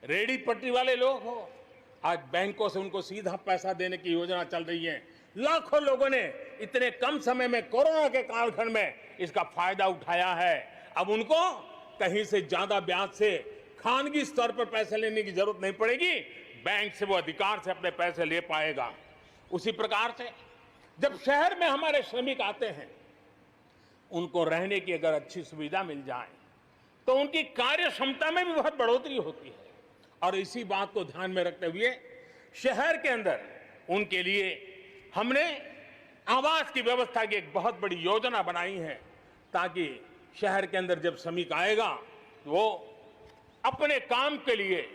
रेडी पट्टी वाले लोग हो, आज बैंकों से उनको सीधा पैसा देने की योजना चल रही है। लाखों लोगों ने इतने कम समय में कोरोना के कालखंड में इसका फायदा उठाया है, अब उनको कहीं से ज्यादा ब्याज से खानगी स्तर पर पैसे लेने की जरूरत नहीं पड़ेगी, बैंक से वो अधिकार से अपने पैसे ले पाएगा। उसी प्रकार से जब शहर में हमारे श्रमिक आते हैं, उनको रहने की अगर अच्छी सुविधा मिल जाए तो उनकी कार्य क्षमता में भी बहुत बढ़ोतरी होती है। और इसी बात को ध्यान में रखते हुए शहर के अंदर उनके लिए हमने आवास की व्यवस्था की एक बहुत बड़ी योजना बनाई है, ताकि शहर के अंदर जब श्रमिक आएगा तो वो अपने काम के लिए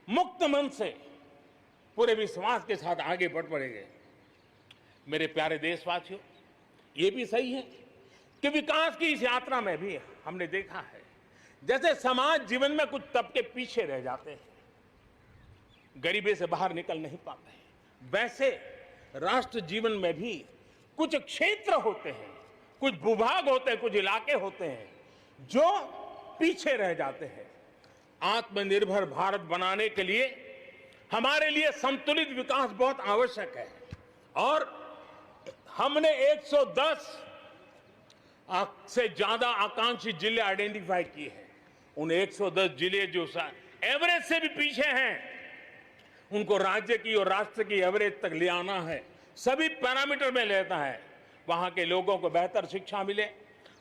मुक्त मन से पूरे विश्वास के साथ आगे बढ़ पड़ेंगे। मेरे प्यारे देशवासियों, ये भी सही है कि विकास की इस यात्रा में भी हमने देखा है जैसे समाज जीवन में कुछ तबके पीछे रह जाते हैं, गरीबी से बाहर निकल नहीं पाते हैं, वैसे राष्ट्र जीवन में भी कुछ क्षेत्र होते हैं, कुछ भूभाग होते हैं, कुछ इलाके होते हैं जो पीछे रह जाते हैं। आत्मनिर्भर भारत बनाने के लिए हमारे लिए संतुलित विकास बहुत आवश्यक है और हमने 110 से ज्यादा आकांक्षी जिले आइडेंटिफाई किए हैं। उन 110 जिले जो एवरेज से भी पीछे हैं, उनको राज्य की और राष्ट्र की एवरेज तक ले आना है। सभी पैरामीटर में लेता है। वहां के लोगों को बेहतर शिक्षा मिले,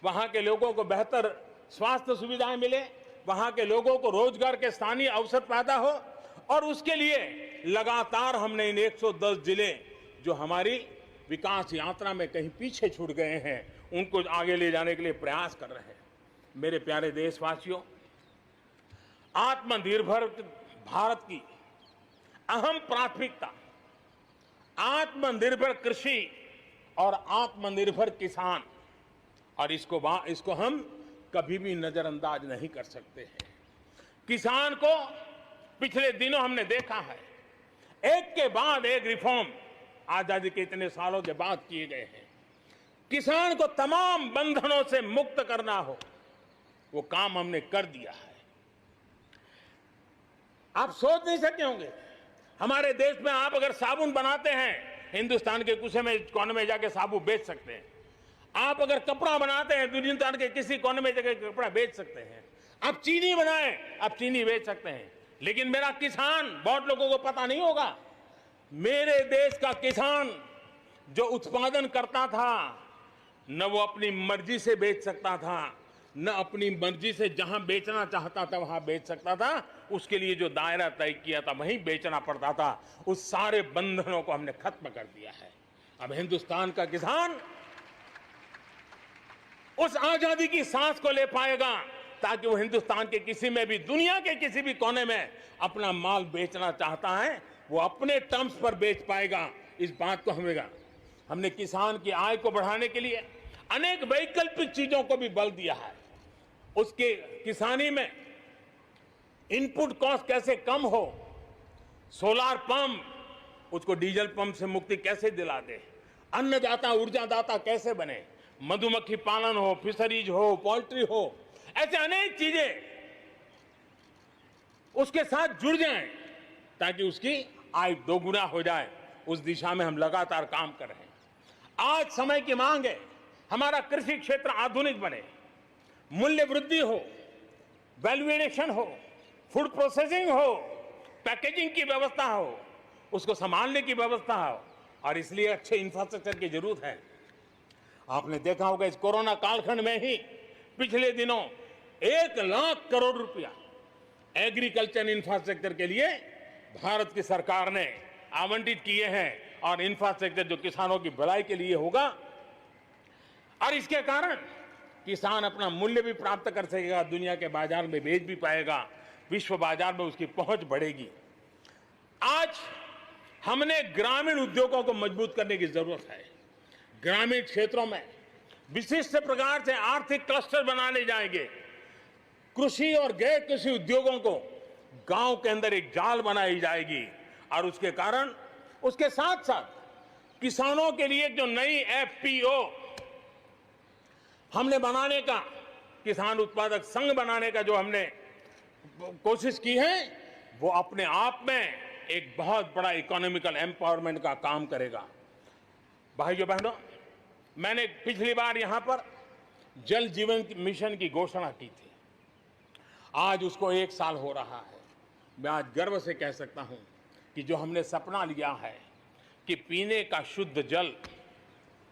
वहां के लोगों को बेहतर स्वास्थ्य सुविधाएं मिले, वहां के लोगों को रोजगार के स्थानीय अवसर पैदा हो, और उसके लिए लगातार हमने इन 110 जिले जो हमारी विकास यात्रा में कहीं पीछे छूट गए हैं, उनको आगे ले जाने के लिए प्रयास कर रहे हैं। मेरे प्यारे देशवासियों, आत्मनिर्भर भारत की अहम प्राथमिकता आत्मनिर्भर कृषि और आत्मनिर्भर किसान, और इसको हम कभी भी नजरअंदाज नहीं कर सकते हैं। किसान को पिछले दिनों हमने देखा है, एक के बाद एक रिफॉर्म आजादी के इतने सालों के बाद किए गए हैं। किसान को तमाम बंधनों से मुक्त करना हो, वो काम हमने कर दिया है। आप सोच नहीं सकते होंगे, हमारे देश में आप अगर साबुन बनाते हैं, हिंदुस्तान के कोने में जाके साबुन बेच सकते हैं। आप अगर कपड़ा बनाते हैं, हिंदुस्तान के किसी कोने में जाके कपड़ा बेच सकते हैं। आप चीनी बनाएं, आप चीनी बेच सकते हैं। लेकिन मेरा किसान, बहुत लोगों को पता नहीं होगा, मेरे देश का किसान जो उत्पादन करता था, न वो अपनी मर्जी से बेच सकता था, न अपनी मर्जी से जहां बेचना चाहता था वहां बेच सकता था। उसके लिए जो दायरा तय किया था वहीं बेचना पड़ता था। उस सारे बंधनों को हमने खत्म कर दिया है। अब हिंदुस्तान का किसान उस आजादी की सांस को ले पाएगा, ताकि वो हिंदुस्तान के किसी में भी, दुनिया के किसी भी कोने में अपना माल बेचना चाहता है, वो अपने टर्म्स पर बेच पाएगा। इस बात को हमने किसान की आय को बढ़ाने के लिए अनेक वैकल्पिक चीजों को भी बल दिया है। उसके किसानी में इनपुट कॉस्ट कैसे कम हो, सोलार पंप, उसको डीजल पंप से मुक्ति कैसे दिला दे, अन्नदाता ऊर्जादाता कैसे बने, मधुमक्खी पालन हो, फिशरीज हो, पोल्ट्री हो, ऐसे अनेक चीजें उसके साथ जुड़ जाएं, ताकि उसकी आय दोगुना हो जाए। उस दिशा में हम लगातार काम कर रहे हैं। आज समय की मांग है, हमारा कृषि क्षेत्र आधुनिक बने, मूल्य वृद्धि हो, वैल्यू एडिशन हो, फूड प्रोसेसिंग हो, पैकेजिंग की व्यवस्था हो, उसको संभालने की व्यवस्था हो, और इसलिए अच्छे इंफ्रास्ट्रक्चर की जरूरत है। आपने देखा होगा इस कोरोना कालखंड में ही पिछले दिनों 1 लाख करोड़ रुपया एग्रीकल्चर इंफ्रास्ट्रक्चर के लिए भारत की सरकार ने आवंटित किए हैं, और इंफ्रास्ट्रक्चर जो किसानों की भलाई के लिए होगा, और इसके कारण किसान अपना मूल्य भी प्राप्त कर सकेगा, दुनिया के बाजार में बेच भी पाएगा, विश्व बाजार में उसकी पहुंच बढ़ेगी। आज हमने ग्रामीण उद्योगों को मजबूत करने की जरूरत है। ग्रामीण क्षेत्रों में विशिष्ट प्रकार से आर्थिक क्लस्टर बनाने जाएंगे। कृषि और गैर कृषि उद्योगों को गांव के अंदर एक जाल बनाई जाएगी, और उसके कारण उसके साथ साथ किसानों के लिए जो नई एफपीओ हमने बनाने का, किसान उत्पादक संघ बनाने का जो हमने कोशिश की है, वो अपने आप में एक बहुत बड़ा इकोनॉमिकल एम्पावरमेंट का काम करेगा। भाइयों बहनों, मैंने पिछली बार यहां पर जल जीवन मिशन की घोषणा की थी। आज उसको 1 साल हो रहा है। मैं आज गर्व से कह सकता हूं कि जो हमने सपना लिया है कि पीने का शुद्ध जल,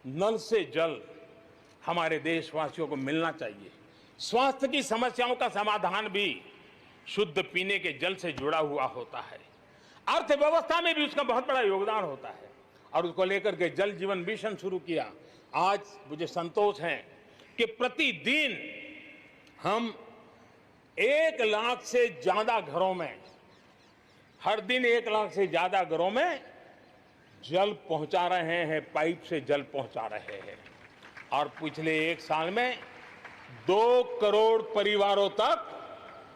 नल से जल हमारे देशवासियों को मिलना चाहिए। स्वास्थ्य की समस्याओं का समाधान भी शुद्ध पीने के जल से जुड़ा हुआ होता है। अर्थव्यवस्था में भी उसका बहुत बड़ा योगदान होता है और उसको लेकर के जल जीवन मिशन शुरू किया। आज मुझे संतोष है कि प्रतिदिन हम 1 लाख से ज्यादा घरों में, हर दिन 1 लाख से ज्यादा घरों में जल पहुंचा रहे हैं, पाइप से जल पहुंचा रहे हैं। और पिछले 1 साल में 2 करोड़ परिवारों तक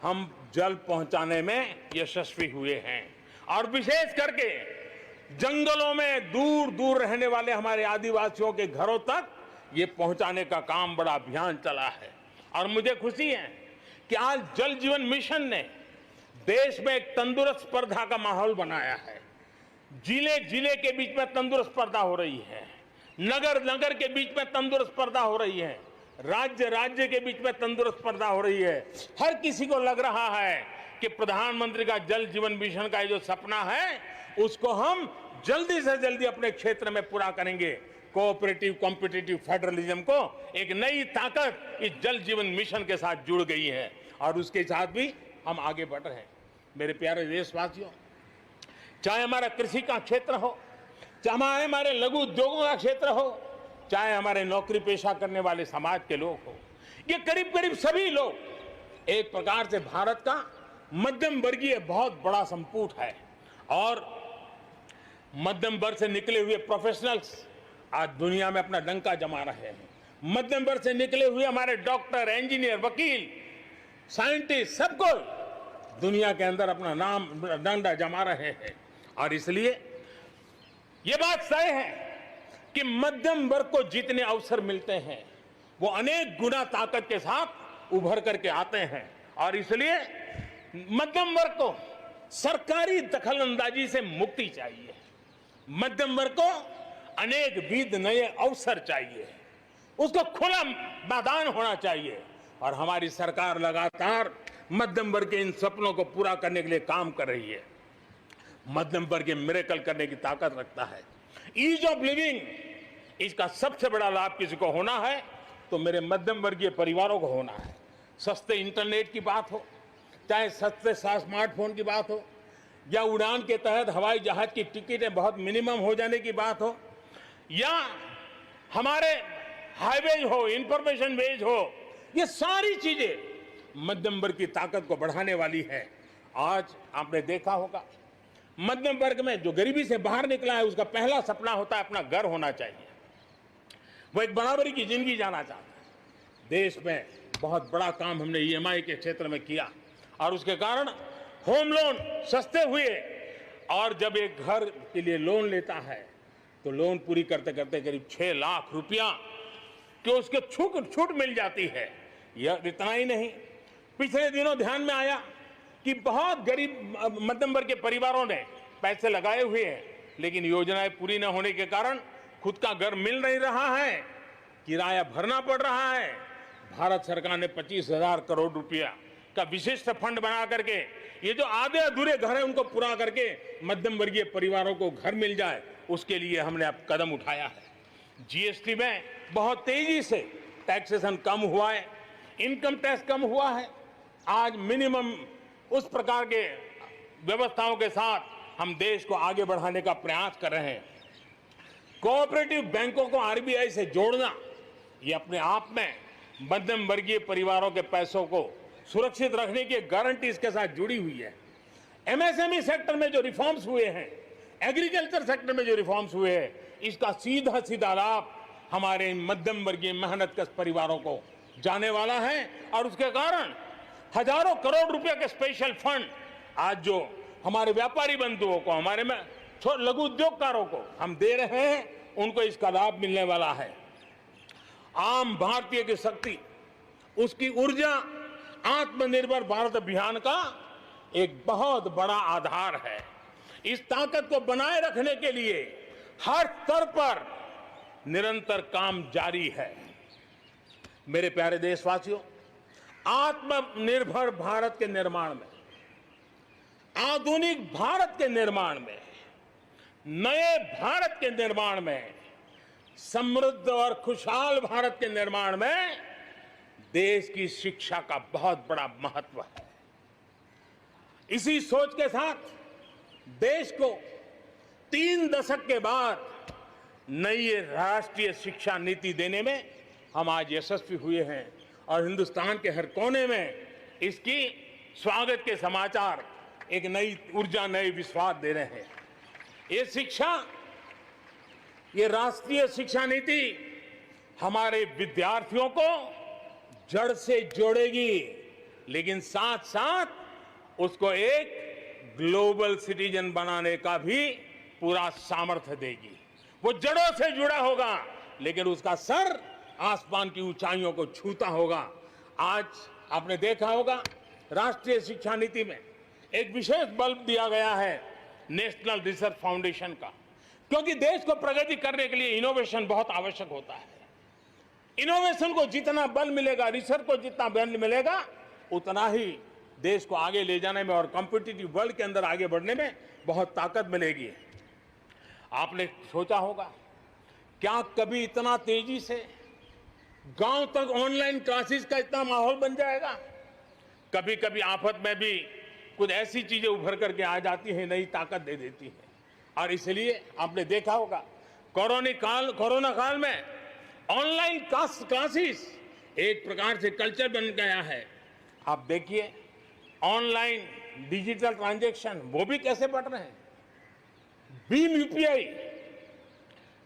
हम जल पहुंचाने में यशस्वी हुए हैं। और विशेष करके जंगलों में दूर दूर रहने वाले हमारे आदिवासियों के घरों तक ये पहुंचाने का काम, बड़ा अभियान चला है। और मुझे खुशी है कि आज जल जीवन मिशन ने देश में एक तंदुरुस्त स्पर्धा का माहौल बनाया है। जिले जिले के बीच में तंदुरुस्त स्पर्धा हो रही है, नगर नगर के बीच में तंदुरुस्त स्पर्धा हो रही है, राज्य राज्य के बीच में तंदुरुस्त स्पर्धा हो रही है। हर किसी को लग रहा है कि प्रधानमंत्री का जल जीवन मिशन का जो सपना है उसको हम जल्दी से जल्दी अपने क्षेत्र में पूरा करेंगे। कोऑपरेटिव कॉम्पिटिटिव फेडरलिज्म को एक नई ताकत इस जल जीवन मिशन के साथ जुड़ गई है और उसके साथ भी हम आगे बढ़ रहे हैं। मेरे प्यारे देशवासियों, चाहे हमारा कृषि का क्षेत्र हो, चाहे हमारे लघु उद्योगों का क्षेत्र हो, चाहे हमारे नौकरी पेशा करने वाले समाज के लोग हो, ये करीब करीब सभी लोग एक प्रकार से भारत का मध्यम वर्गीय बहुत बड़ा संपुट है। और मध्यम वर्ग से निकले हुए प्रोफेशनल्स आज दुनिया में अपना डंका जमा रहे हैं। मध्यम वर्ग से निकले हुए हमारे डॉक्टर, इंजीनियर, वकील, साइंटिस्ट, सब कोई दुनिया के अंदर अपना नाम डंडा जमा रहे हैं। और इसलिए ये बात तय है कि मध्यम वर्ग को जितने अवसर मिलते हैं वो अनेक गुना ताकत के साथ उभर करके आते हैं। और इसलिए मध्यम वर्ग को सरकारी दखलंदाजी से मुक्ति चाहिए। मध्यम वर्ग को अनेक विध नए अवसर चाहिए, उसको खुला मैदान होना चाहिए। और हमारी सरकार लगातार मध्यम वर्ग के इन सपनों को पूरा करने के लिए काम कर रही है। मध्यम वर्ग मिरेकल करने की ताकत रखता है। ईज ऑफ लिविंग, इसका सबसे बड़ा लाभ किसी को होना है तो मेरे मध्यम वर्गीय परिवारों को होना है। सस्ते इंटरनेट की बात हो, चाहे सस्ते स्मार्टफोन की बात हो, या उड़ान के तहत हवाई जहाज की टिकटें बहुत मिनिमम हो जाने की बात हो, या हमारे हाईवेज हो, इंफॉर्मेशन वेज हो, ये सारी चीजें मध्यम वर्ग की ताकत को बढ़ाने वाली है। आज आपने देखा होगा मध्यम वर्ग में जो गरीबी से बाहर निकला है उसका पहला सपना होता है अपना घर होना चाहिए, वो एक बराबरी की जिंदगी जाना चाहता है। देश में बहुत बड़ा काम हमने ईएमआई के क्षेत्र में किया और उसके कारण होम लोन सस्ते हुए। और जब एक घर के लिए लोन लेता है तो लोन पूरी करते करते करीब 6 लाख रुपया कि उसके छूट मिल जाती है। यह इतना ही नहीं, पिछले दिनों ध्यान में आया कि बहुत गरीब मध्यम वर्ग के परिवारों ने पैसे लगाए हुए हैं, लेकिन योजनाएं पूरी न होने के कारण खुद का घर मिल नहीं रहा है, किराया भरना पड़ रहा है। भारत सरकार ने 25,000 करोड़ रुपया का विशिष्ट फंड बना करके ये जो आधे अधूरे घर हैं उनको पूरा करके मध्यम वर्गीय परिवारों को घर मिल जाए, उसके लिए हमने अब कदम उठाया है। जीएसटी में बहुत तेजी से टैक्सेशन कम हुआ है, इनकम टैक्स कम हुआ है। आज मिनिमम उस प्रकार के व्यवस्थाओं के साथ हम देश को आगे बढ़ाने का प्रयास कर रहे हैं। कोऑपरेटिव बैंकों को आरबीआई से जोड़ना, ये अपने आप में मध्यम वर्गीय परिवारों के पैसों को सुरक्षित रखने की गारंटी इसके साथ जुड़ी हुई है। एमएसएमई सेक्टर में जो रिफॉर्म्स हुए हैं, एग्रीकल्चर सेक्टर में जो रिफॉर्म्स हुए हैं, इसका सीधा सीधा लाभ हमारे मध्यम वर्गीय मेहनतकश परिवारों को जाने वाला है। और उसके कारण हजारों करोड़ रुपए के स्पेशल फंड आज जो हमारे व्यापारी बंधुओं को, हमारे में लघु उद्योगकारों को हम दे रहे हैं, उनको इसका लाभ मिलने वाला है। आम भारतीय की शक्ति, उसकी ऊर्जा आत्मनिर्भर भारत अभियान का एक बहुत बड़ा आधार है। इस ताकत को बनाए रखने के लिए हर स्तर पर निरंतर काम जारी है। मेरे प्यारे देशवासियों, आत्मनिर्भर भारत के निर्माण में, आधुनिक भारत के निर्माण में, नए भारत के निर्माण में, समृद्ध और खुशहाल भारत के निर्माण में देश की शिक्षा का बहुत बड़ा महत्व है। इसी सोच के साथ देश को 3 दशक के बाद नई राष्ट्रीय शिक्षा नीति देने में हम आज यशस्वी हुए हैं और हिंदुस्तान के हर कोने में इसकी स्वागत के समाचार एक नई ऊर्जा, नए विश्वास दे रहे हैं। ये राष्ट्रीय शिक्षा नीति हमारे विद्यार्थियों को जड़ से जोड़ेगी, लेकिन साथ साथ उसको एक ग्लोबल सिटीजन बनाने का भी पूरा सामर्थ्य देगी। वो जड़ों से जुड़ा होगा, लेकिन उसका सर आसमान की ऊंचाइयों को छूता होगा। आज आपने देखा होगा राष्ट्रीय शिक्षा नीति में एक विशेष बल दिया गया है नेशनल रिसर्च फाउंडेशन का, क्योंकि देश को प्रगति करने के लिए इनोवेशन बहुत आवश्यक होता है। इनोवेशन को जितना बल मिलेगा, रिसर्च को जितना बल मिलेगा, उतना ही देश को आगे ले जाने में और कॉम्पिटिटिव वर्ल्ड के अंदर आगे बढ़ने में बहुत ताकत मिलेगी। आपने सोचा होगा, क्या कभी इतना तेजी से गांव तक ऑनलाइन क्लासेस का इतना माहौल बन जाएगा? कभी कभी आफत में भी कुछ ऐसी चीजें उभर करके आ जाती हैं, नई ताकत दे देती है। और इसलिए आपने देखा होगा कोरोना काल में ऑनलाइन क्लासेस एक प्रकार से कल्चर बन गया है। आप देखिए ऑनलाइन डिजिटल ट्रांजैक्शन वो भी कैसे बढ़ रहे हैं। भीम यूपीआई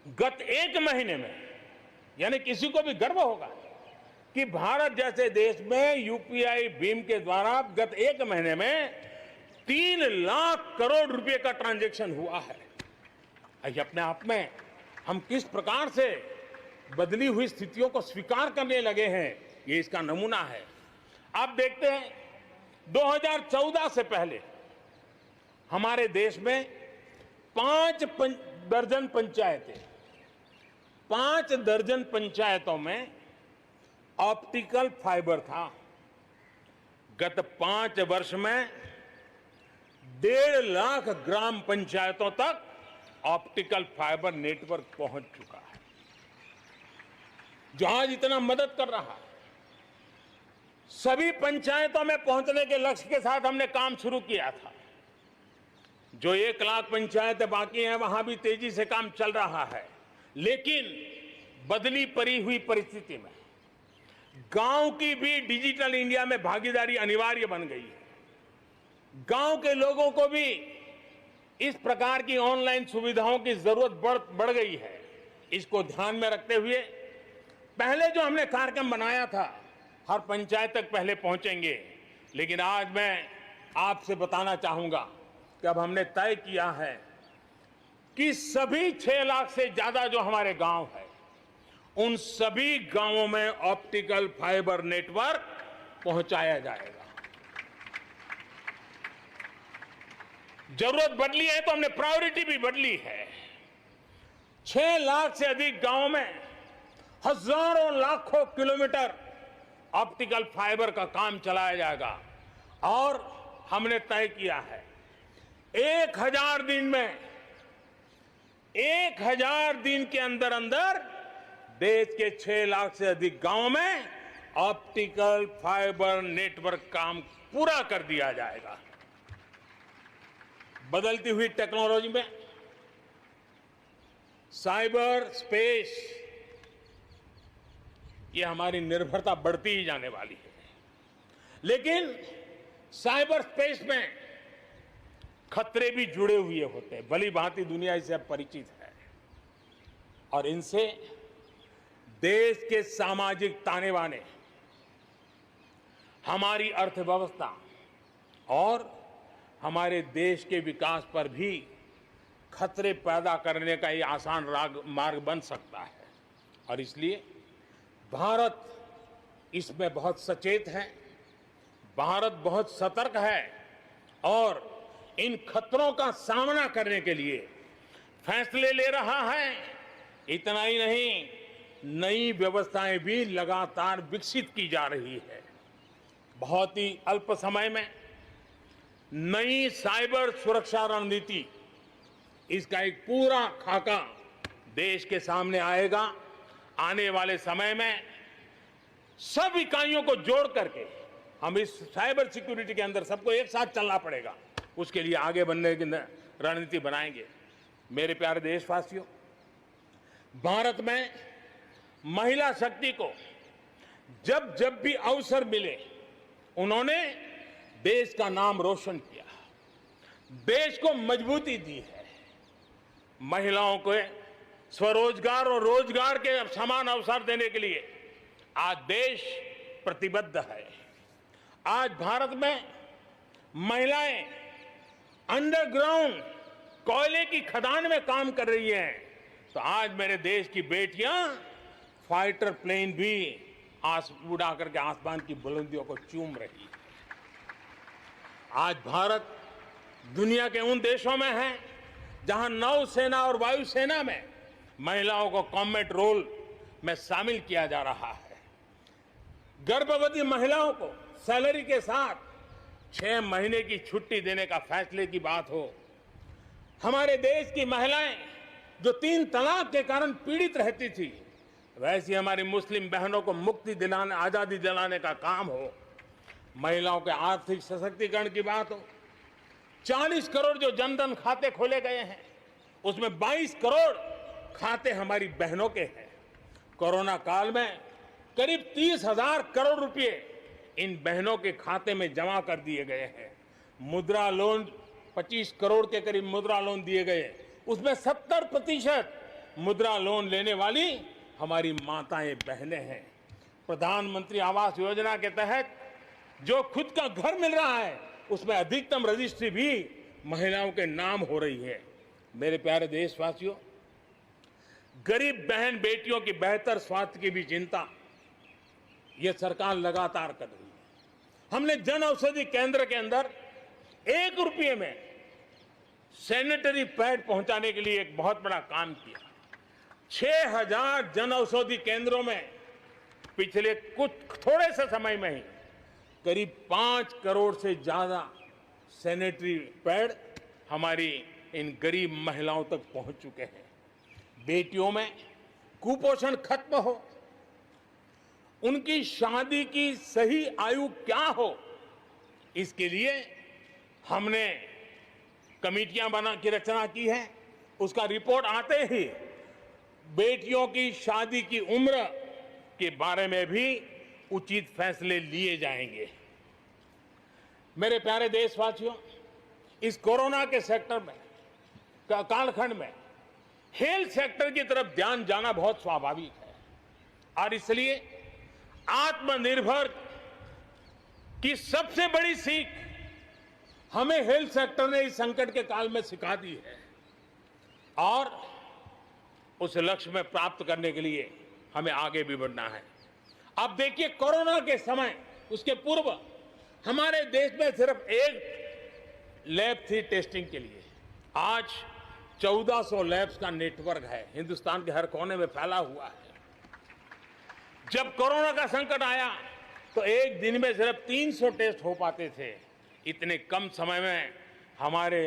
गत 1 महीने में, यानी किसी को भी गर्व होगा कि भारत जैसे देश में यूपीआई भीम के द्वारा गत 1 महीने में 3 लाख करोड़ रुपए का ट्रांजैक्शन हुआ है। ये अपने आप में हम किस प्रकार से बदली हुई स्थितियों को स्वीकार करने लगे हैं, ये इसका नमूना है। आप देखते हैं 2014 से पहले हमारे देश में 5 दर्जन पंचायतों में ऑप्टिकल फाइबर था। गत 5 वर्ष में 1.5 लाख ग्राम पंचायतों तक ऑप्टिकल फाइबर नेटवर्क पहुंच चुका है, जो आज इतना मदद कर रहा है। सभी पंचायतों में पहुंचने के लक्ष्य के साथ हमने काम शुरू किया था। जो 1 लाख पंचायतें बाकी हैं, वहां भी तेजी से काम चल रहा है, लेकिन बदली पड़ी हुई परिस्थिति में गांव की भी डिजिटल इंडिया में भागीदारी अनिवार्य बन गई है। गांव के लोगों को भी इस प्रकार की ऑनलाइन सुविधाओं की जरूरत बढ़ गई है। इसको ध्यान में रखते हुए पहले जो हमने कार्यक्रम बनाया था, हर पंचायत तक पहले पहुंचेंगे, लेकिन आज मैं आपसे बताना चाहूंगा कि अब हमने तय किया है कि सभी 6 लाख से ज्यादा जो हमारे गांव है, उन सभी गांवों में ऑप्टिकल फाइबर नेटवर्क पहुंचाया जाएगा। जरूरत बदली है तो हमने प्रायोरिटी भी बदली है। 6 लाख से अधिक गांवों में हजारों लाखों किलोमीटर ऑप्टिकल फाइबर का काम चलाया जाएगा और हमने तय किया है 1000 दिन में 1000 दिन के अंदर अंदर देश के 6 लाख से अधिक गांवों में ऑप्टिकल फाइबर नेटवर्क काम पूरा कर दिया जाएगा। बदलती हुई टेक्नोलॉजी में साइबर स्पेस, ये हमारी निर्भरता बढ़ती ही जाने वाली है। लेकिन साइबर स्पेस में खतरे भी जुड़े हुए होते हैं, भली भांति दुनिया इससे अब परिचित है, और इनसे देश के सामाजिक ताने बाने, हमारी अर्थव्यवस्था और हमारे देश के विकास पर भी खतरे पैदा करने का ये आसान मार्ग बन सकता है। और इसलिए भारत इसमें बहुत सचेत है, भारत बहुत सतर्क है और इन खतरों का सामना करने के लिए फैसले ले रहा है। इतना ही नहीं, नई व्यवस्थाएं भी लगातार विकसित की जा रही है। बहुत ही अल्प समय में नई साइबर सुरक्षा रणनीति, इसका एक पूरा खाका देश के सामने आएगा। आने वाले समय में सब इकाइयों को जोड़ करके हम इस साइबर सिक्योरिटी के अंदर सबको एक साथ चलना पड़ेगा। उसके लिए आगे बढ़ने की रणनीति बनाएंगे। मेरे प्यारे देशवासियों, भारत में महिला शक्ति को जब जब भी अवसर मिले, उन्होंने देश का नाम रोशन किया, देश को मजबूती दी है। महिलाओं को स्वरोजगार और रोजगार के समान अवसर देने के लिए आज देश प्रतिबद्ध है। आज भारत में महिलाएं अंडरग्राउंड कोयले की खदान में काम कर रही हैं, तो आज मेरे देश की बेटियां फाइटर प्लेन भी उड़ा करके आसमान की बुलंदियों को चूम रही है। आज भारत दुनिया के उन देशों में है जहां नौसेना और वायुसेना में महिलाओं को कॉम्बैट रोल में शामिल किया जा रहा है। गर्भवती महिलाओं को सैलरी के साथ 6 महीने की छुट्टी देने का फैसले की बात हो। हमारे देश की महिलाएं जो 3 तलाक के कारण पीड़ित रहती थी, वैसी हमारी मुस्लिम बहनों को मुक्ति दिलाने, आजादी दिलाने का काम हो। महिलाओं के आर्थिक सशक्तिकरण की बात हो। 40 करोड़ जो जनधन खाते खोले गए हैं, उसमें 22 करोड़ खाते हमारी बहनों के हैं। कोरोना काल में करीब 30,000 करोड़ रुपए इन बहनों के खाते में जमा कर दिए गए हैं। मुद्रा लोन 25 करोड़ के करीब मुद्रा लोन दिए गए, उसमें 70% मुद्रा लोन लेने वाली हमारी माताएं बहनें हैं। प्रधानमंत्री आवास योजना के तहत जो खुद का घर मिल रहा है, उसमें अधिकतम रजिस्ट्री भी महिलाओं के नाम हो रही है। मेरे प्यारे देशवासियों, गरीब बहन बेटियों की बेहतर स्वास्थ्य की भी चिंता यह सरकार लगातार कर रही है। हमने जन औषधि केंद्र के अंदर 1 रुपये में सैनिटरी पैड पहुंचाने के लिए एक बहुत बड़ा काम किया। 6,000 जन औषधि केंद्रों में पिछले कुछ थोड़े से समय में ही करीब 5 करोड़ से ज्यादा सैनिटरी पैड हमारी इन गरीब महिलाओं तक पहुंच चुके हैं। बेटियों में कुपोषण खत्म हो, उनकी शादी की सही आयु क्या हो, इसके लिए हमने कमेटियां बना की रचना की है। उसका रिपोर्ट आते ही बेटियों की शादी की उम्र के बारे में भी उचित फैसले लिए जाएंगे। मेरे प्यारे देशवासियों, इस कोरोना के सेक्टर में कालखंड में हेल्थ सेक्टर की तरफ ध्यान जाना बहुत स्वाभाविक है, और इसलिए आत्मनिर्भर की सबसे बड़ी सीख हमें हेल्थ सेक्टर ने इस संकट के काल में सिखा दी है, और उस लक्ष्य में प्राप्त करने के लिए हमें आगे भी बढ़ना है। अब देखिए, कोरोना के समय, उसके पूर्व हमारे देश में सिर्फ एक लैब थी टेस्टिंग के लिए। आज 1400 लैब्स का नेटवर्क है, हिंदुस्तान के हर कोने में फैला हुआ है। जब कोरोना का संकट आया तो एक दिन में सिर्फ 300 टेस्ट हो पाते थे। इतने कम समय में हमारे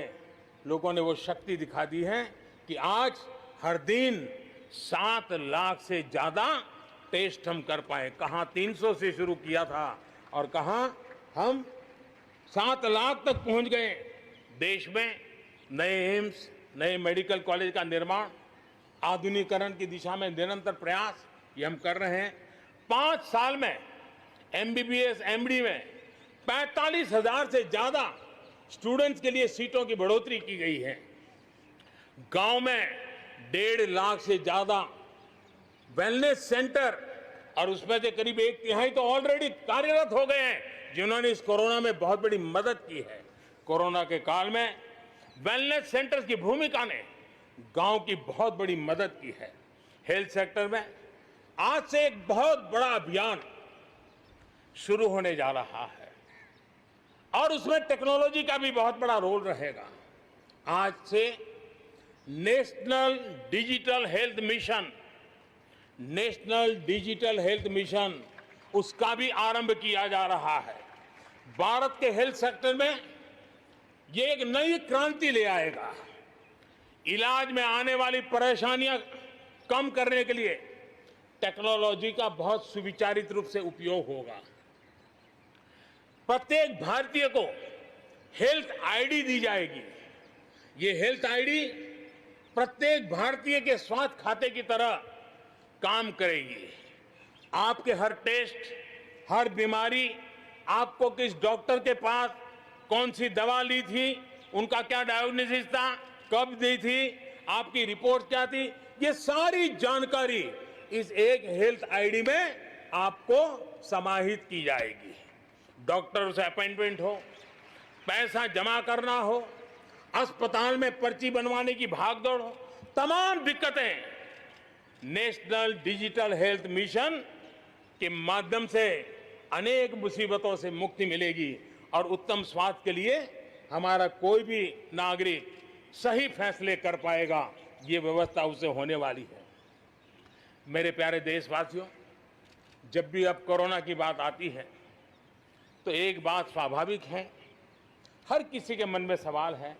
लोगों ने वो शक्ति दिखा दी है कि आज हर दिन 7 लाख से ज्यादा टेस्ट हम कर पाए। कहां 300 से शुरू किया था और कहां हम 7 लाख तक पहुंच गए। देश में नए एम्स, नए मेडिकल कॉलेज का निर्माण, आधुनिकीकरण की दिशा में निरंतर प्रयास ये हम कर रहे हैं। 5 साल में MBBS, MD में 45,000 से ज्यादा स्टूडेंट्स के लिए सीटों की बढ़ोतरी की गई है। गांव में 1.5 लाख से ज्यादा वेलनेस सेंटर, और उसमें से करीब 1/3 तो ऑलरेडी कार्यरत हो गए हैं, जिन्होंने इस कोरोना में बहुत बड़ी मदद की है। कोरोना के काल में वेलनेस सेंटर्स की भूमिका ने गांव की बहुत बड़ी मदद की है। हेल्थ सेक्टर में आज से एक बहुत बड़ा अभियान शुरू होने जा रहा है, और उसमें टेक्नोलॉजी का भी बहुत बड़ा रोल रहेगा। आज से national digital health mission, national digital health mission उसका भी आरंभ किया जा रहा है। भारत के हेल्थ सेक्टर में ये एक नई क्रांति ले आएगा। इलाज में आने वाली परेशानियां कम करने के लिए टेक्नोलॉजी का बहुत सुविचारित रूप से उपयोग होगा। प्रत्येक भारतीय को हेल्थ आईडी दी जाएगी। ये हेल्थ आईडी प्रत्येक भारतीय के स्वास्थ्य खाते की तरह काम करेगी। आपके हर टेस्ट, हर बीमारी, आपको किस डॉक्टर के पास कौन सी दवा ली थी, उनका क्या डायग्नोसिस था, कब दी थी, आपकी रिपोर्ट क्या थी, ये सारी जानकारी इस एक हेल्थ आईडी में आपको समाहित की जाएगी। डॉक्टर से अपॉइंटमेंट हो, पैसा जमा करना हो, अस्पताल में पर्ची बनवाने की भागदौड़ हो, तमाम दिक्कतें नेशनल डिजिटल हेल्थ मिशन के माध्यम से अनेक मुसीबतों से मुक्ति मिलेगी और उत्तम स्वास्थ्य के लिए हमारा कोई भी नागरिक सही फैसले कर पाएगा। ये व्यवस्था उसे होने वाली है। मेरे प्यारे देशवासियों, जब भी अब कोरोना की बात आती है तो एक बात स्वाभाविक है, हर किसी के मन में सवाल है,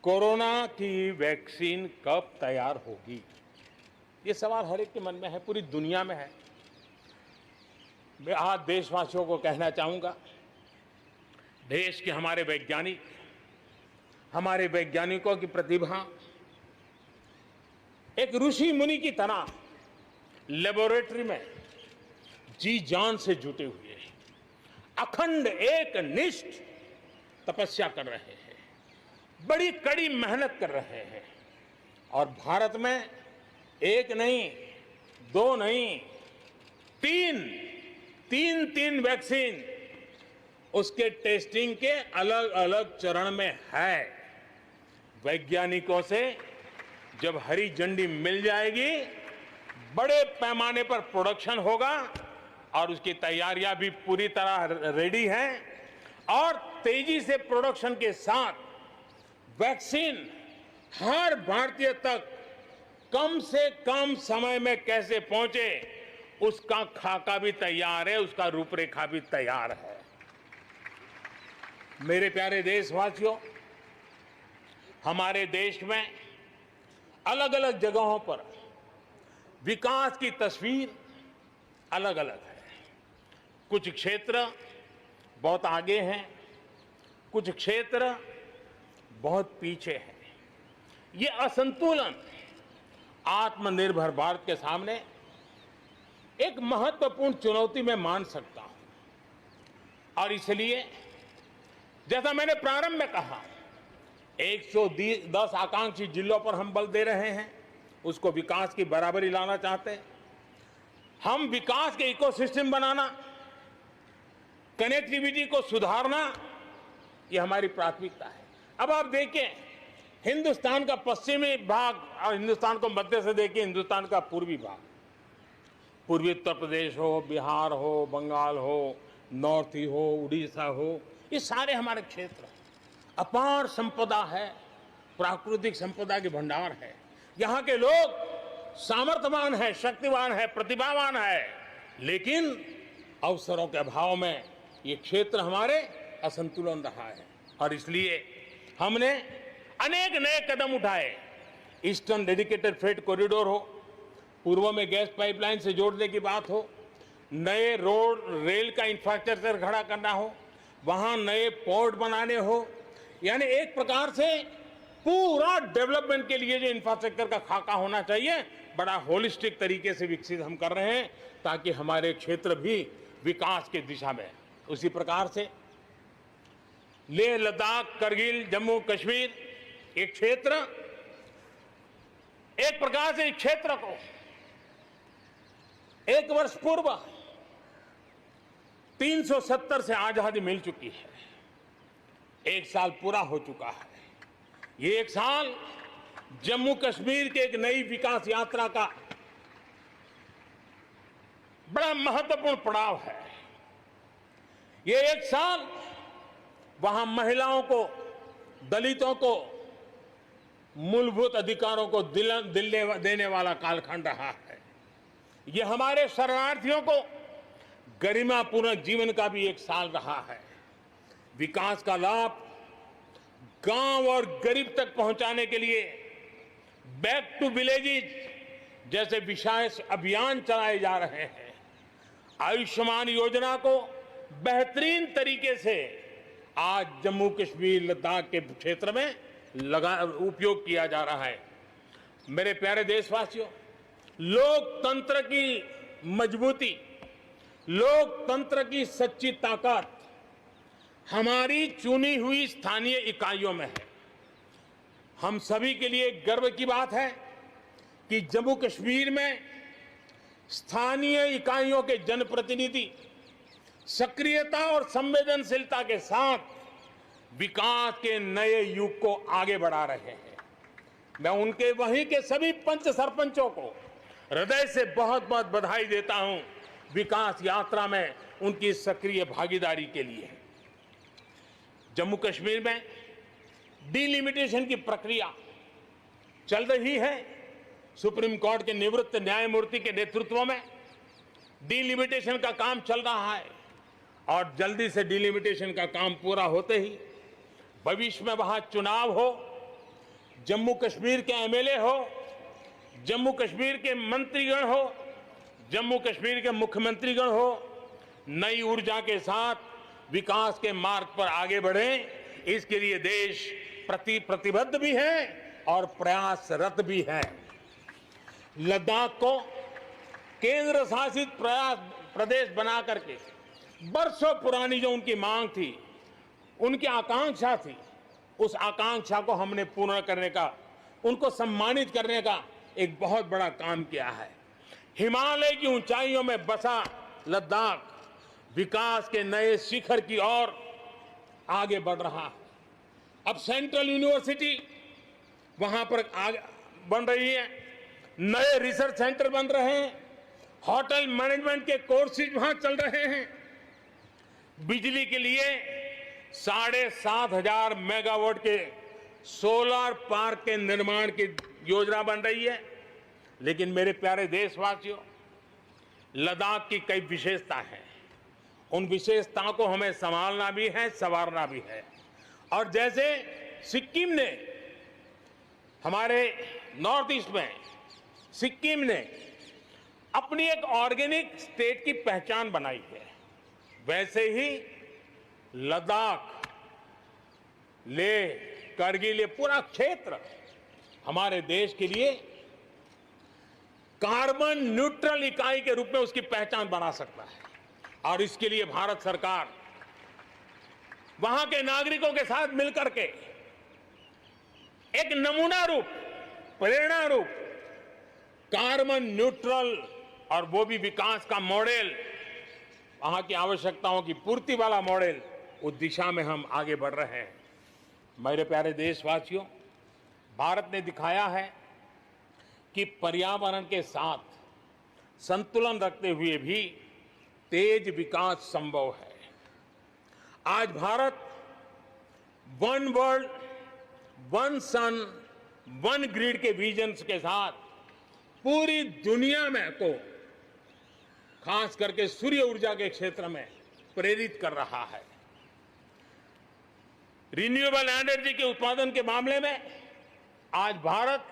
कोरोना की वैक्सीन कब तैयार होगी? ये सवाल हर एक के मन में है, पूरी दुनिया में है। मैं आज देशवासियों को कहना चाहूंगा, देश के हमारे वैज्ञानिकों की प्रतिभा एक ऋषि मुनि की तरह लेबोरेटरी में जी जान से जुटे हुए हैं, अखंड एक निष्ठ तपस्या कर रहे हैं, बड़ी कड़ी मेहनत कर रहे हैं और भारत में एक नहीं, दो नहीं, तीन वैक्सीन उसके टेस्टिंग के अलग अलग चरण में है। वैज्ञानिकों से जब हरी झंडी मिल जाएगी, बड़े पैमाने पर प्रोडक्शन होगा और उसकी तैयारियां भी पूरी तरह रेडी हैं और तेजी से प्रोडक्शन के साथ वैक्सीन हर भारतीय तक कम से कम समय में कैसे पहुंचे, उसका खाका भी तैयार है, उसका रूपरेखा भी तैयार है। मेरे प्यारे देशवासियों, हमारे देश में अलग अलग जगहों पर विकास की तस्वीर अलग अलग है। कुछ क्षेत्र बहुत आगे हैं, कुछ क्षेत्र बहुत पीछे हैं। ये असंतुलन आत्मनिर्भर भारत के सामने एक महत्वपूर्ण चुनौती मैं मान सकता हूं और इसलिए जैसा मैंने प्रारंभ में कहा, 110 आकांक्षी जिलों पर हम बल दे रहे हैं, उसको विकास की बराबरी लाना चाहते हैं। हम विकास के इकोसिस्टम बनाना, कनेक्टिविटी को सुधारना, ये हमारी प्राथमिकता है। अब आप देखिए, हिंदुस्तान का पश्चिमी भाग और हिंदुस्तान को मध्य से देखिए, हिंदुस्तान का पूर्वी भाग, पूर्वी उत्तर प्रदेश हो, बिहार हो, बंगाल हो, नॉर्थ ही हो, उड़ीसा हो, ये सारे हमारे क्षेत्र अपार संपदा है, प्राकृतिक संपदा के भंडार है। यहाँ के लोग सामर्थ्यवान है, शक्तिवान है, प्रतिभावान है, लेकिन अवसरों के अभाव में ये क्षेत्र हमारे असंतुलन रहा है और इसलिए हमने अनेक नए कदम उठाए। ईस्टर्न डेडिकेटेड फ्रेट कॉरिडोर हो, पूर्व में गैस पाइपलाइन से जोड़ने की बात हो, नए रोड रेल का इंफ्रास्ट्रक्चर खड़ा करना हो, वहां नए पोर्ट बनाने हो, यानी एक प्रकार से पूरा डेवलपमेंट के लिए जो इंफ्रास्ट्रक्चर का खाका होना चाहिए, बड़ा होलिस्टिक तरीके से विकसित हम कर रहे हैं ताकि हमारे क्षेत्र भी विकास की दिशा में। उसी प्रकार से लेह लद्दाख, करगिल, जम्मू कश्मीर, एक क्षेत्र एक प्रकार से इस क्षेत्र को 1 वर्ष पूर्व 370 से आजादी मिल चुकी है। 1 साल पूरा हो चुका है। ये 1 साल जम्मू कश्मीर के एक नई विकास यात्रा का बड़ा महत्वपूर्ण पड़ाव है। ये 1 साल वहां महिलाओं को, दलितों को, मूलभूत अधिकारों को दिल देने वाला कालखंड रहा है। ये हमारे शरणार्थियों को गरिमापूर्ण जीवन का भी एक साल रहा है। विकास का लाभ गांव और गरीब तक पहुंचाने के लिए बैक टू विलेजेस जैसे विशेष अभियान चलाए जा रहे हैं। आयुष्मान योजना को बेहतरीन तरीके से आज जम्मू कश्मीर लद्दाख के क्षेत्र में उपयोग किया जा रहा है। मेरे प्यारे देशवासियों, लोकतंत्र की मजबूती, लोकतंत्र की सच्ची ताकत हमारी चुनी हुई स्थानीय इकाइयों में है। हम सभी के लिए गर्व की बात है कि जम्मू कश्मीर में स्थानीय इकाइयों के जनप्रतिनिधि सक्रियता और संवेदनशीलता के साथ विकास के नए युग को आगे बढ़ा रहे हैं। मैं उनके वहीं के सभी पंच सरपंचों को हृदय से बहुत बहुत बधाई देता हूं विकास यात्रा में उनकी सक्रिय भागीदारी के लिए। जम्मू कश्मीर में डिलिमिटेशन की प्रक्रिया चल रही है। सुप्रीम कोर्ट के निवृत्त न्यायमूर्ति के नेतृत्व में डिलिमिटेशन का काम चल रहा है और जल्दी से डिलिमिटेशन का काम पूरा होते ही भविष्य में वहां चुनाव हो, जम्मू कश्मीर के एमएलए हो, जम्मू कश्मीर के मंत्रीगण हो, जम्मू कश्मीर के मुख्यमंत्रीगण हो, नई ऊर्जा के साथ विकास के मार्ग पर आगे बढ़े। इसके लिए देश प्रतिबद्ध भी है और प्रयासरत भी है। लद्दाख को केंद्र शासित प्रदेश बना करके बरसों पुरानी जो उनकी मांग थी, उनकी आकांक्षा थी, उस आकांक्षा को हमने पूर्ण करने का, उनको सम्मानित करने का एक बहुत बड़ा काम किया है। हिमालय की ऊंचाइयों में बसा लद्दाख विकास के नए शिखर की ओर आगे बढ़ रहा है। अब सेंट्रल यूनिवर्सिटी वहां पर बन रही है, नए रिसर्च सेंटर बन रहे हैं, होटल मैनेजमेंट के कोर्सेज वहां चल रहे हैं। बिजली के लिए 7,500 मेगावाट के सोलर पार्क के निर्माण की योजना बन रही है। लेकिन मेरे प्यारे देशवासियों, लद्दाख की कई विशेषता है। उन विशेषताओं को हमें संभालना भी है, संवारना भी है। और जैसे सिक्किम ने, हमारे नॉर्थ ईस्ट में सिक्किम ने अपनी एक ऑर्गेनिक स्टेट की पहचान बनाई है, वैसे ही लद्दाख, लेह, करगिल, ये पूरा क्षेत्र हमारे देश के लिए कार्बन न्यूट्रल इकाई के रूप में उसकी पहचान बना सकता है। और इसके लिए भारत सरकार वहां के नागरिकों के साथ मिलकर के एक नमूना रूप, प्रेरणा रूप कार्बन न्यूट्रल और वो भी विकास का मॉडल, वहां की आवश्यकताओं की पूर्ति वाला मॉडल, उस दिशा में हम आगे बढ़ रहे हैं। मेरे प्यारे देशवासियों, भारत ने दिखाया है कि पर्यावरण के साथ संतुलन रखते हुए भी तेज विकास संभव है। आज भारत वन वर्ल्ड, वन सन, वन ग्रिड के विजन के साथ पूरी दुनिया में को खास करके सूर्य ऊर्जा के क्षेत्र में प्रेरित कर रहा है। रिन्यूएबल एनर्जी के उत्पादन के मामले में आज भारत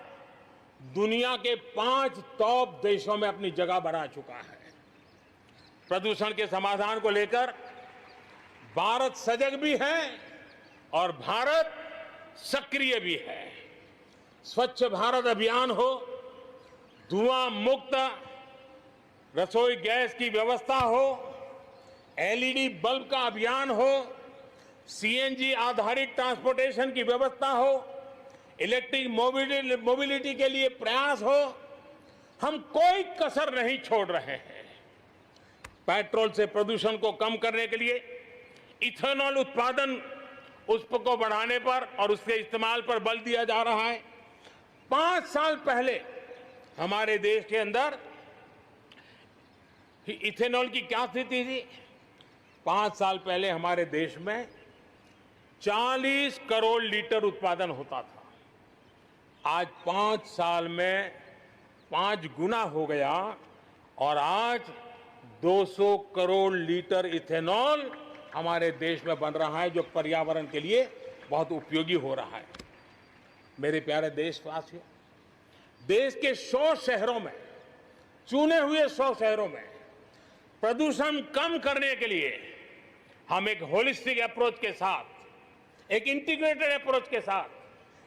दुनिया के 5 टॉप देशों में अपनी जगह बना चुका है। प्रदूषण के समाधान को लेकर भारत सजग भी है और भारत सक्रिय भी है। स्वच्छ भारत अभियान हो, धुआं मुक्त रसोई गैस की व्यवस्था हो, एलईडी बल्ब का अभियान हो, सीएनजी आधारित ट्रांसपोर्टेशन की व्यवस्था हो, इलेक्ट्रिक मोबिलिटी के लिए प्रयास हो, हम कोई कसर नहीं छोड़ रहे हैं। पेट्रोल से प्रदूषण को कम करने के लिए इथेनॉल उत्पादन उसको बढ़ाने पर और उसके इस्तेमाल पर बल दिया जा रहा है। 5 साल पहले हमारे देश के अंदर इथेनॉल की क्या स्थिति थी? 5 साल पहले हमारे देश में 40 करोड़ लीटर उत्पादन होता था। आज 5 साल में 5 गुना हो गया और आज 200 करोड़ लीटर इथेनॉल हमारे देश में बन रहा है, जो पर्यावरण के लिए बहुत उपयोगी हो रहा है। मेरे प्यारे देशवासियों, देश के 100 शहरों में, चुने हुए 100 शहरों में प्रदूषण कम करने के लिए हम एक होलिस्टिक अप्रोच के साथ, एक इंटीग्रेटेड अप्रोच के साथ,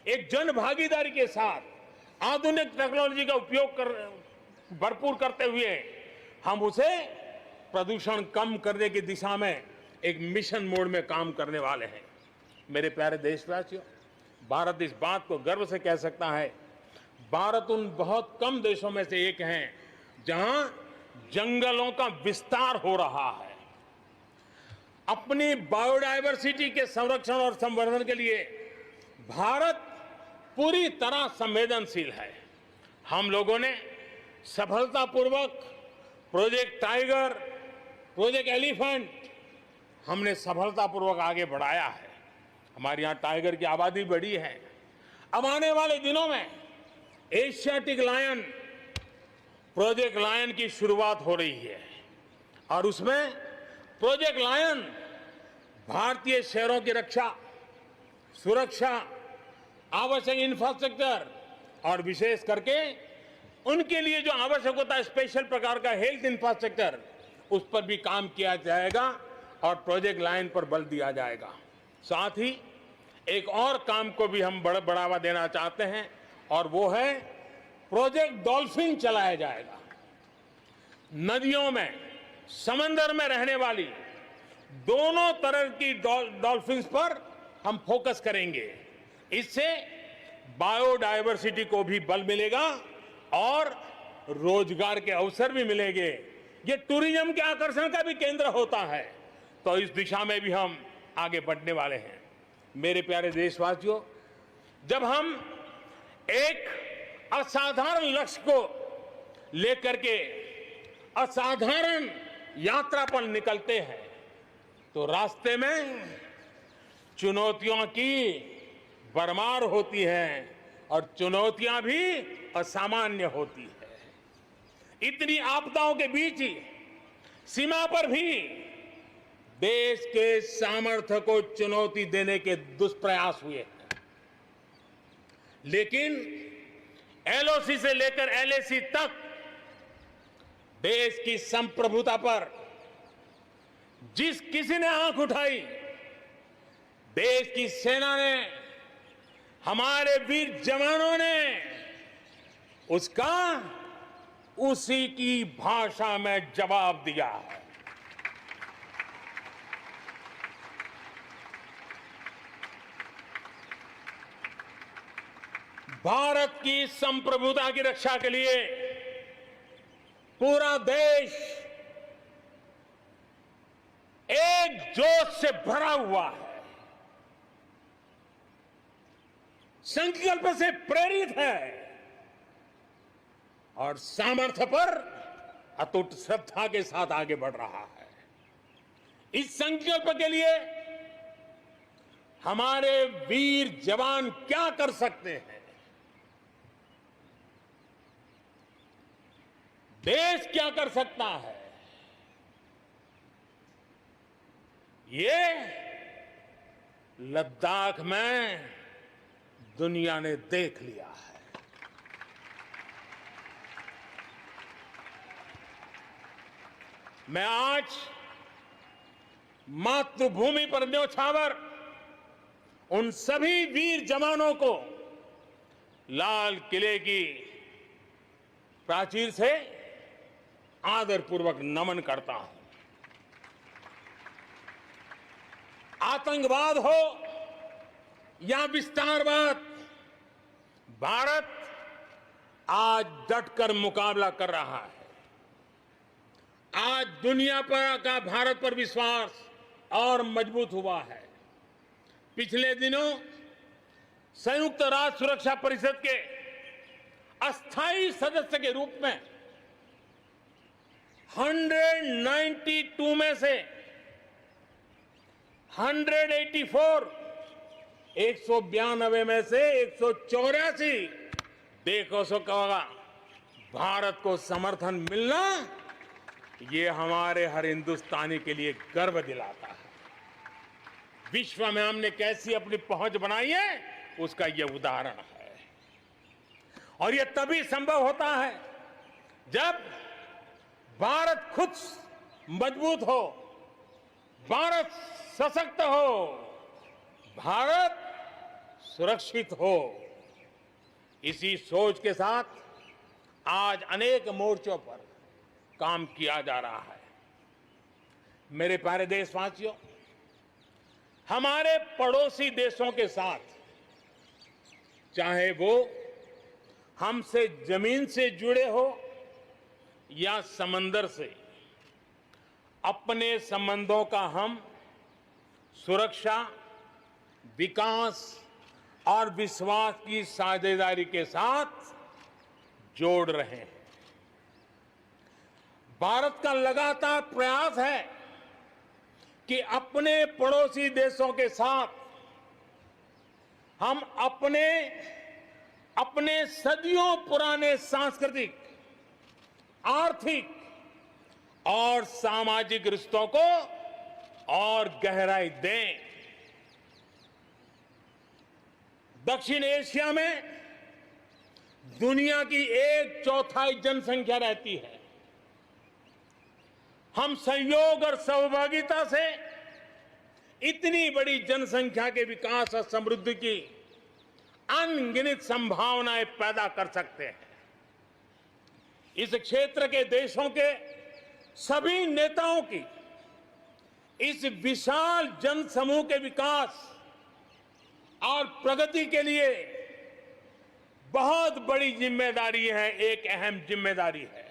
एक जन भागीदारी के साथ आधुनिक टेक्नोलॉजी का उपयोग भरपूर करते हुए हम उसे प्रदूषण कम करने की दिशा में एक मिशन मोड में काम करने वाले हैं। मेरे प्यारे देशवासियों, भारत इस बात को गर्व से कह सकता है, भारत उन बहुत कम देशों में से एक है जहां जंगलों का विस्तार हो रहा है। अपनी बायोडायवर्सिटी के संरक्षण और संवर्धन के लिए भारत पूरी तरह संवेदनशील है। हम लोगों ने सफलतापूर्वक प्रोजेक्ट टाइगर, प्रोजेक्ट एलिफेंट हमने सफलतापूर्वक आगे बढ़ाया है। हमारे यहाँ टाइगर की आबादी बढ़ी है। अब आने वाले दिनों में एशियाटिक लायन, प्रोजेक्ट लायन की शुरुआत हो रही है और उसमें प्रोजेक्ट लायन भारतीय शहरों की रक्षा, सुरक्षा, आवश्यक इंफ्रास्ट्रक्चर और विशेष करके उनके लिए जो आवश्यक होता है स्पेशल प्रकार का हेल्थ इंफ्रास्ट्रक्चर, उस पर भी काम किया जाएगा और प्रोजेक्ट लाइन पर बल दिया जाएगा। साथ ही एक और काम को भी हम बढ़ावा देना चाहते हैं और वो है प्रोजेक्ट डॉल्फिन चलाया जाएगा। नदियों में, समंदर में रहने वाली दोनों तरह की डॉल्फिन्स पर हम फोकस करेंगे। इससे बायोडायवर्सिटी को भी बल मिलेगा और रोजगार के अवसर भी मिलेंगे। ये टूरिज्म के आकर्षण का भी केंद्र होता है, तो इस दिशा में भी हम आगे बढ़ने वाले हैं। मेरे प्यारे देशवासियों, जब हम एक असाधारण लक्ष्य को लेकर के असाधारण यात्रा पर निकलते हैं तो रास्ते में चुनौतियों की भरमार होती है और चुनौतियां भी असामान्य होती है। इतनी आपदाओं के बीच ही सीमा पर भी देश के सामर्थ्य को चुनौती देने के दुष्प्रयास हुए हैं, लेकिन एलओसी से लेकर एलएसी तक देश की संप्रभुता पर जिस किसी ने आंख उठाई, देश की सेना ने, हमारे वीर जवानों ने उसका उसी की भाषा में जवाब दिया है। भारत की संप्रभुता की रक्षा के लिए पूरा देश एक जोश से भरा हुआ है, संकल्प से प्रेरित है और सामर्थ्य पर अटूट श्रद्धा के साथ आगे बढ़ रहा है। इस संकल्प के लिए हमारे वीर जवान क्या कर सकते हैं, देश क्या कर सकता है, ये लद्दाख में दुनिया ने देख लिया है। मैं आज मातृभूमि पर न्योछावर उन सभी वीर जवानों को लाल किले की प्राचीर से आदरपूर्वक नमन करता हूं। आतंकवाद हो या विस्तारवाद, भारत आज डटकर मुकाबला कर रहा है। आज दुनिया पर का भारत पर विश्वास और मजबूत हुआ है। पिछले दिनों संयुक्त राष्ट्र सुरक्षा परिषद के अस्थायी सदस्य के रूप में 192 में से 192 में से 184 देखो सो कहोगा, भारत को समर्थन मिलना ये हमारे हर हिंदुस्तानी के लिए गर्व दिलाता है। विश्व में हमने कैसी अपनी पहुंच बनाई है, उसका यह उदाहरण है। और यह तभी संभव होता है जब भारत खुद मजबूत हो, भारत सशक्त हो, भारत सुरक्षित हो। इसी सोच के साथ आज अनेक मोर्चों पर काम किया जा रहा है। मेरे प्यारे देशवासियों, हमारे पड़ोसी देशों के साथ, चाहे वो हमसे जमीन से जुड़े हो या समंदर से, अपने संबंधों का हम सुरक्षा, विकास और विश्वास की साझेदारी के साथ जोड़ रहे हैं। भारत का लगातार प्रयास है कि अपने पड़ोसी देशों के साथ हम अपने सदियों पुराने सांस्कृतिक, आर्थिक और सामाजिक रिश्तों को और गहराई दें। दक्षिण एशिया में दुनिया की 1/4 जनसंख्या रहती है। हम सहयोग और सहभागिता से इतनी बड़ी जनसंख्या के विकास और समृद्धि की अनगिनत संभावनाएं पैदा कर सकते हैं। इस क्षेत्र के देशों के सभी नेताओं की इस विशाल जनसमूह के विकास और प्रगति के लिए बहुत बड़ी जिम्मेदारी है, एक अहम जिम्मेदारी है।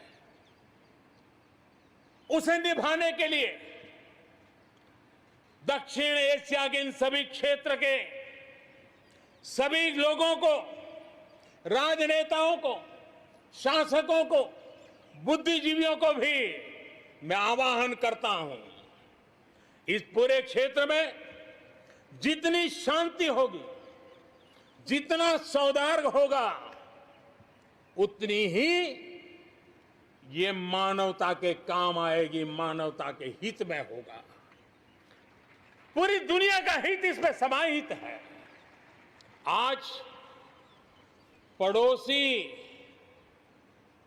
उसे निभाने के लिए दक्षिण एशिया के इन सभी क्षेत्र के सभी लोगों को, राजनेताओं को, शासकों को, बुद्धिजीवियों को भी मैं आह्वान करता हूं, इस पूरे क्षेत्र में जितनी शांति होगी, जितना सौहार्द होगा, उतनी ही ये मानवता के काम आएगी, मानवता के हित में होगा। पूरी दुनिया का हित इसमें समाहित है। आज पड़ोसी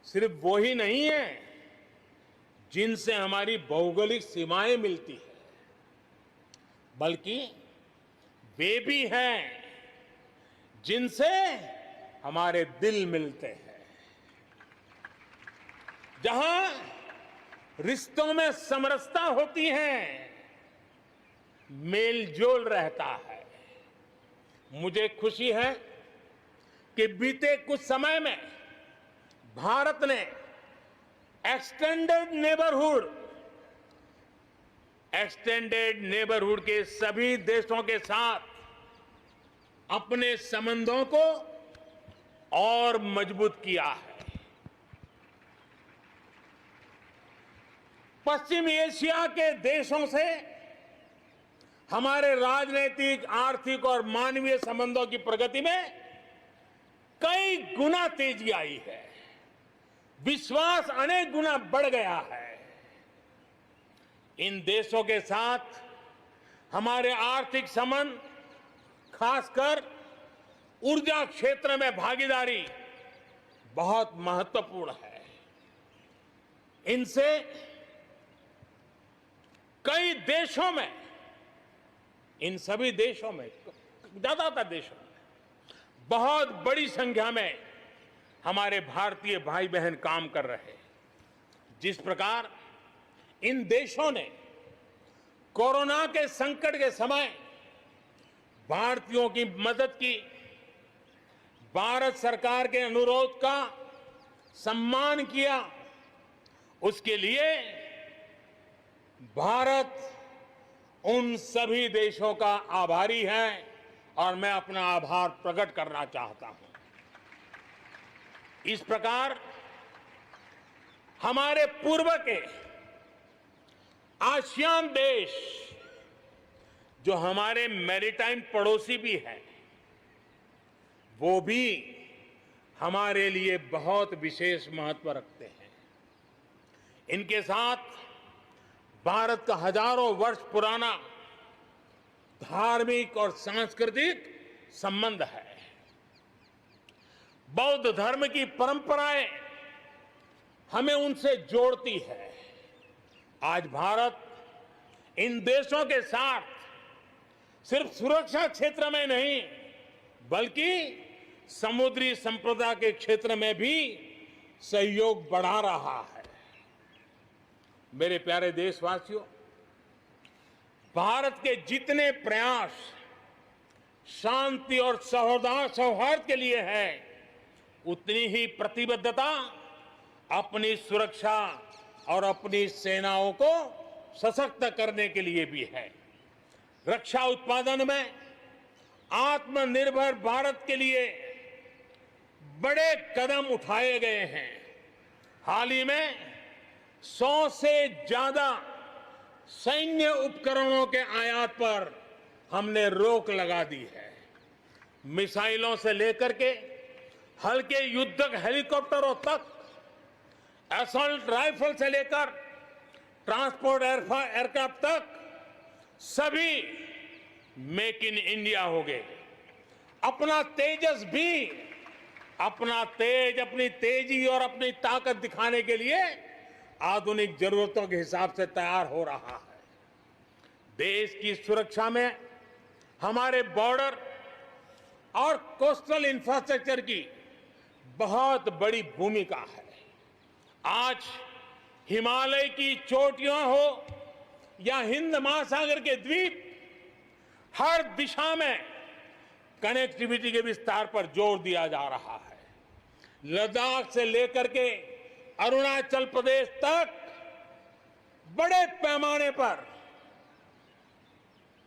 सिर्फ वो ही नहीं है जिनसे हमारी भौगोलिक सीमाएं मिलती है, बल्कि वे भी हैं जिनसे हमारे दिल मिलते हैं। जहां रिश्तों में समरसता होती है, मेलजोल रहता है। मुझे खुशी है कि बीते कुछ समय में भारत ने एक्सटेंडेड नेबरहुड के सभी देशों के साथ अपने संबंधों को और मजबूत किया है। पश्चिम एशिया के देशों से हमारे राजनीतिक, आर्थिक और मानवीय संबंधों की प्रगति में कई गुना तेजी आई है। विश्वास अनेक गुना बढ़ गया है। इन देशों के साथ हमारे आर्थिक संबंध, खासकर ऊर्जा क्षेत्र में भागीदारी बहुत महत्वपूर्ण है। इनसे कई देशों में, इन सभी देशों में, ज्यादातर देशों में बहुत बड़ी संख्या में हमारे भारतीय भाई बहन काम कर रहे हैं। जिस प्रकार इन देशों ने कोरोना के संकट के समय भारतीयों की मदद की, भारत सरकार के अनुरोध का सम्मान किया, उसके लिए भारत उन सभी देशों का आभारी है और मैं अपना आभार प्रकट करना चाहता हूं। इस प्रकार हमारे पूर्व के आसियान देश, जो हमारे मैरीटाइम पड़ोसी भी हैं, वो भी हमारे लिए बहुत विशेष महत्व रखते हैं। इनके साथ भारत का हजारों वर्ष पुराना धार्मिक और सांस्कृतिक संबंध है। बौद्ध धर्म की परंपराएं हमें उनसे जोड़ती है। आज भारत इन देशों के साथ सिर्फ सुरक्षा क्षेत्र में नहीं, बल्कि समुद्री संपदा के क्षेत्र में भी सहयोग बढ़ा रहा है। मेरे प्यारे देशवासियों, भारत के जितने प्रयास शांति और सौहार्द के लिए है, उतनी ही प्रतिबद्धता अपनी सुरक्षा और अपनी सेनाओं को सशक्त करने के लिए भी है। रक्षा उत्पादन में आत्मनिर्भर भारत के लिए बड़े कदम उठाए गए हैं। हाल ही में 100 से ज्यादा सैन्य उपकरणों के आयात पर हमने रोक लगा दी है। मिसाइलों से लेकर के हल्के युद्धक हेलीकॉप्टरों तक, असॉल्ट राइफल से लेकर ट्रांसपोर्ट एयरक्राफ्ट तक, सभी मेक इन इंडिया हो गए। अपना तेजस भी अपनी तेजी और अपनी ताकत दिखाने के लिए आधुनिक जरूरतों के हिसाब से तैयार हो रहा है। देश की सुरक्षा में हमारे बॉर्डर और कोस्टल इंफ्रास्ट्रक्चर की बहुत बड़ी भूमिका है। आज हिमालय की चोटियां हो या हिंद महासागर के द्वीप, हर दिशा में कनेक्टिविटी के विस्तार पर जोर दिया जा रहा है। लद्दाख से लेकर के अरुणाचल प्रदेश तक बड़े पैमाने पर